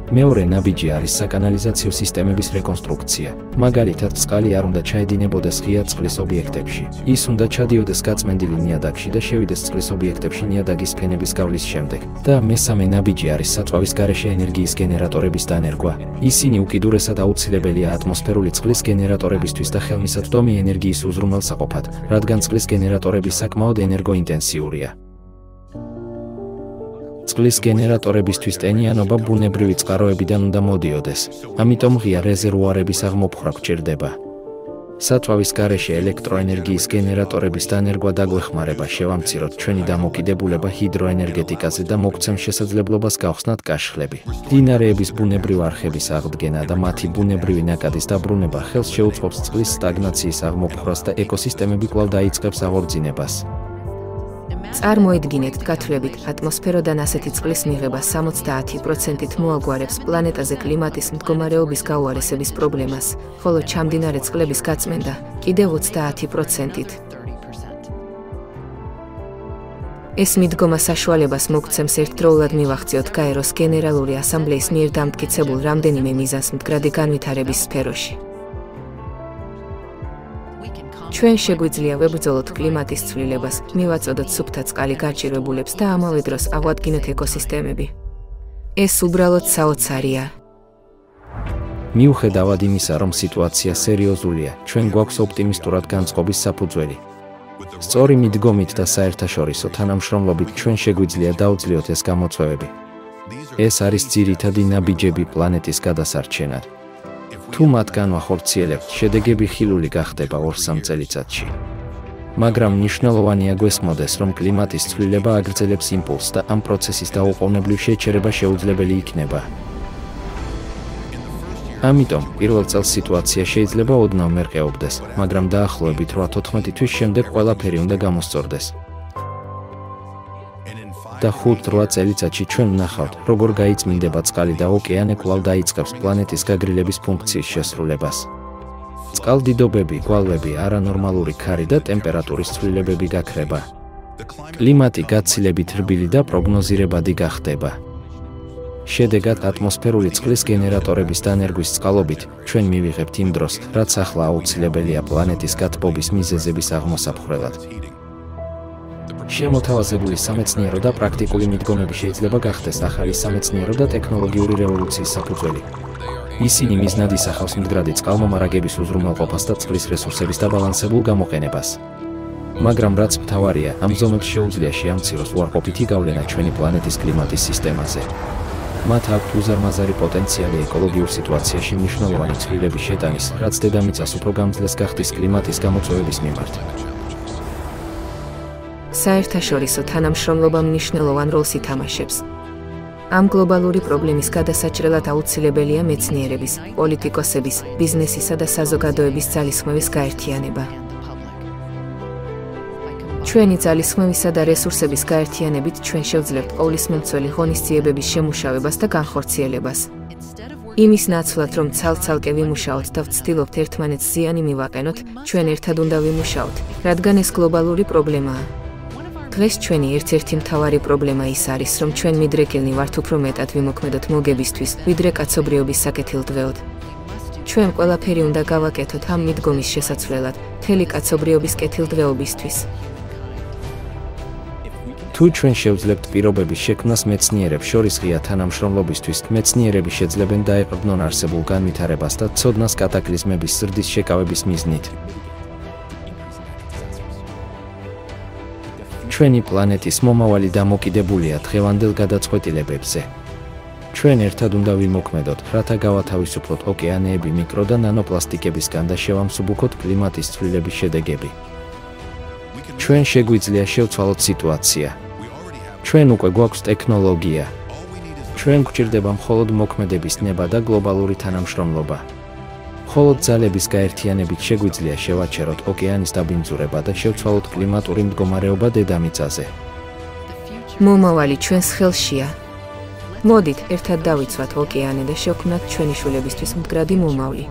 მეორე ნაბიჯი არის საკანალიზაციო სისტემების რეკონსტრუქცია. მაგალითად, წყალი არ უნდა ჩაედინებოდეს ღია წყლის ობიექტებში. ის უნდა ჩადიოდეს გაწმენდილი ნიადაგში და შევიდეს წყლის ობიექტებში ნიადაგის ფენების გავლის შემდეგ. და მესამე ნაბიჯი არის საწვავის გარეშე ენერგიის გენერატორების დანერგვა. ისინი უკიდურესად აუცილებელია ატმოსფერული წყლის გენერატორებისთვის და ხელმისაწვდომი ენერგიის უზრუნველსაყოფად, რადგან წყლის გენერატორები საკმაოდ ენერგოინტენსიურია. წყლის გენერატორებისთვის ტენიანობა ბუნებრივი წყაროებიდან უნდა მოდიოდეს, ამიტომ ღია რეზერვუარების აღმოფხვრა გვჭირდება. საწვავის გარეშე ელექტროენერგიის გენერატორების დანერგვა დაგვეხმარება შევამციროთ ჩვენი დამოკიდებულება ჰიდროენერგეტიკაზე და მოგცემ შესაძლებლობას გავხსნათ კაშხლები. მდინარეების ბუნებრივ არხების აღდგენა და მათი ბუნებრივი ნაკადის დაბრუნება ხელს შეუწყობს წყლის სტაგნაციის აღმოფხვრას და ეკოსისტემები კვლავ დაიწყებს აღორძინებას. წარმოიდგინეთ, გათვლებით, ატმოსფეროდან ასეთი წყლის მიღება 70%-ით მოაგვარებს პლანეტაზე კლიმატის მდგომარეობის გაუარესების პრობლემას, ხოლო ჩამდინარე წყლების გაწმენდა კიდევ 30%-ით. ეს მიდგომა საშუალებას მოგცემს ერთდროულად მივახციოთ გაეროს გენერალური ასამბლეის მიერ დამტკიცებულ რამდენიმე მიზანს მდგრადი განვითარების სფეროში. ჩვენ შეგვიძლია ვებრძოლოთ კლიმატის ცვლილებას, მივაწოდოთ სუფთა წყალი გარჭირვებულებს და ამავე დროს აღვადგინოთ ეკოსისტემები. ეს უბრალოდ საოცარია. მიუხედავად იმისა, რომ სიტუაცია სერიოზულია, ჩვენ გვაქვს ოპტიმისტურად განწყობის საფუძველი. სწორი მიდგომით და საერთაშორისო თანამშრომლობით ჩვენ შეგვიძლია დავძლიოთ ეს გამოწვევები. ეს არის ძირითადი ნაბიჯები პლანეტის გადასარჩენად. თუ მათ განვახორციელებთ, შედეგები ხილული გახდება 2-3 წელიწადში. მაგრამ მნიშვნელოვანია გვესმოდეს, რომ კლიმატის ცვლილება აგრძელებს იმპულსს და ამ პროცესის დაუყოვნებლივ შეჩერება შეუძლებელი იქნება. ამიტომ, პირველ წელს სიტუაცია შეიძლება ოდნავ მერყეობდეს, მაგრამ დაახლოებით 8-14 თვის შემდეგ ყველაფერი უნდა გამოსწორდეს. და 5-8 წელიწადში ჩვენ ვნახავთ, როგორ გაიწმინდება წყალი და ოკეანე კვლავ დაიწყებს პლანეტის გაგრილების ფუნქციის შესრულებას. წყალდიდობები, გვალვები, არანორმალური ქარი და ტემპერატურის ცვლილებები გაქრება. კლიმატი გაცილებით რბილი და პროგნოზირებადი გახდება. შედეგად ატმოსფერული წყლის გენერატორების დანერგვის წყალობით ჩვენ მივიღებთ იმ დროს, რაც ახლა აუცილებელია პლანეტის გათბობის მიზეზების აღმოსაფხრელად. შემოთავაზებული სამეცნიერო და პრაქტიკული მიდგომები შეიძლება გახდეს ახალი სამეცნიერო და ტექნოლოგიური რევოლუციის საფუძველი. ისინი მიზნად ისახავს მდგრადი წყალმომარაგების უზრუნველყოფას და წყლის რესურსების დაბალანსებულ გამოყენებას. მაგრამ რაც მთავარია, ამ ზომებს შეუძლია შეამციროს უარყოფითი გავლენა ჩვენი პლანეტის კლიმატის სისტემაზე. მათ აქვთ უზარმაზარი პოტენციალი ეკოლოგიურ სიტუაციაში მნიშვნელოვანი ცვლილების შეტანის, რაც დედამიწას უფრო გამძლეს გახდის კლიმატის გამოწვევების მიმართ. საერთაშორისო თანამშრომლობა მნიშვნელოვან როლს ითამაშებს. ამ გლობალური პრობლემის გადასაჭრელად აუცილებელია მეცნიერების, პოლიტიკოსების, ბიზნესისა და საზოგადოების ძალისხმევის გაერთიანება. ჩვენი ძალისხმევისა და რესურსების გაერთიანებით ჩვენ შევძლებთ ყოვლისმომცველი ღონისძიებების შემუშავებას და განხორციელებას. იმის ნაცვლად, რომ ცალ-ცალკე ვიმუშაოთ და ვცდილობთ ერთმანეთს ზიანი მივაყენოთ, ჩვენ ერთად უნდა ვიმუშაოთ, რადგან ეს გლობალური პრობლემაა. დღეს ჩვენი ერთ-ერთი მთავარი პრობლემა ის არის, რომ ჩვენ მიდრეკილნი ვართ უფრო მეტად ვიმოქმედოთ მოგებისთვის, ვიდრე კაცობრიობის საკეთილდღეოდ. ჩვენ ყველაფერი უნდა გავაკეთოთ ამ მიდგომის შესაცვლელად, მთელი კაცობრიობის კეთილდღეობისთვის. თუ ჩვენ შევძლებთ პირობების შექმნას მეცნიერებს შორის ღია თანამშრომლობისთვის, მეცნიერები შეძლებენ დაეყრდნონ არსებულ განვითარებას და ცოდნას კატაკლიზმების ზრდის შეკავების მიზნით. ჩვენი პლანეტის მომავალი დამოკიდებულია დღევანდელ გადაწყვეტილებებზე. ჩვენ ერთად უნდა ვიმოქმედოთ, რათა გავათავისუფლოთ ოკეანეები მიკრო და ნანოპლასტიკებისგან და შევამსუბუქოთ კლიმატის ცვლილების შედეგები. ჩვენ შეგვიძლია შევცვალოთ სიტუაცია. ჩვენ უკვე გვაქვს ტექნოლოგია. ჩვენ გვჭირდება მხოლოდ მოქმედების ნება და გლობალური თანამშრომლობა. მხოლოდ ძალების გაერთიანებით შეგვიძლია შევაჩეროთ ოკეანის დაბინძურება და შევცვალოთ კლიმატური მდგომარეობა დედამიწაზე. მომავალი ჩვენს ხელშია. მოდით, ერთად დავიცვათ ოკეანე და შევქმნათ ჩვენი შვილებისთვის მდგრადი მომავლი.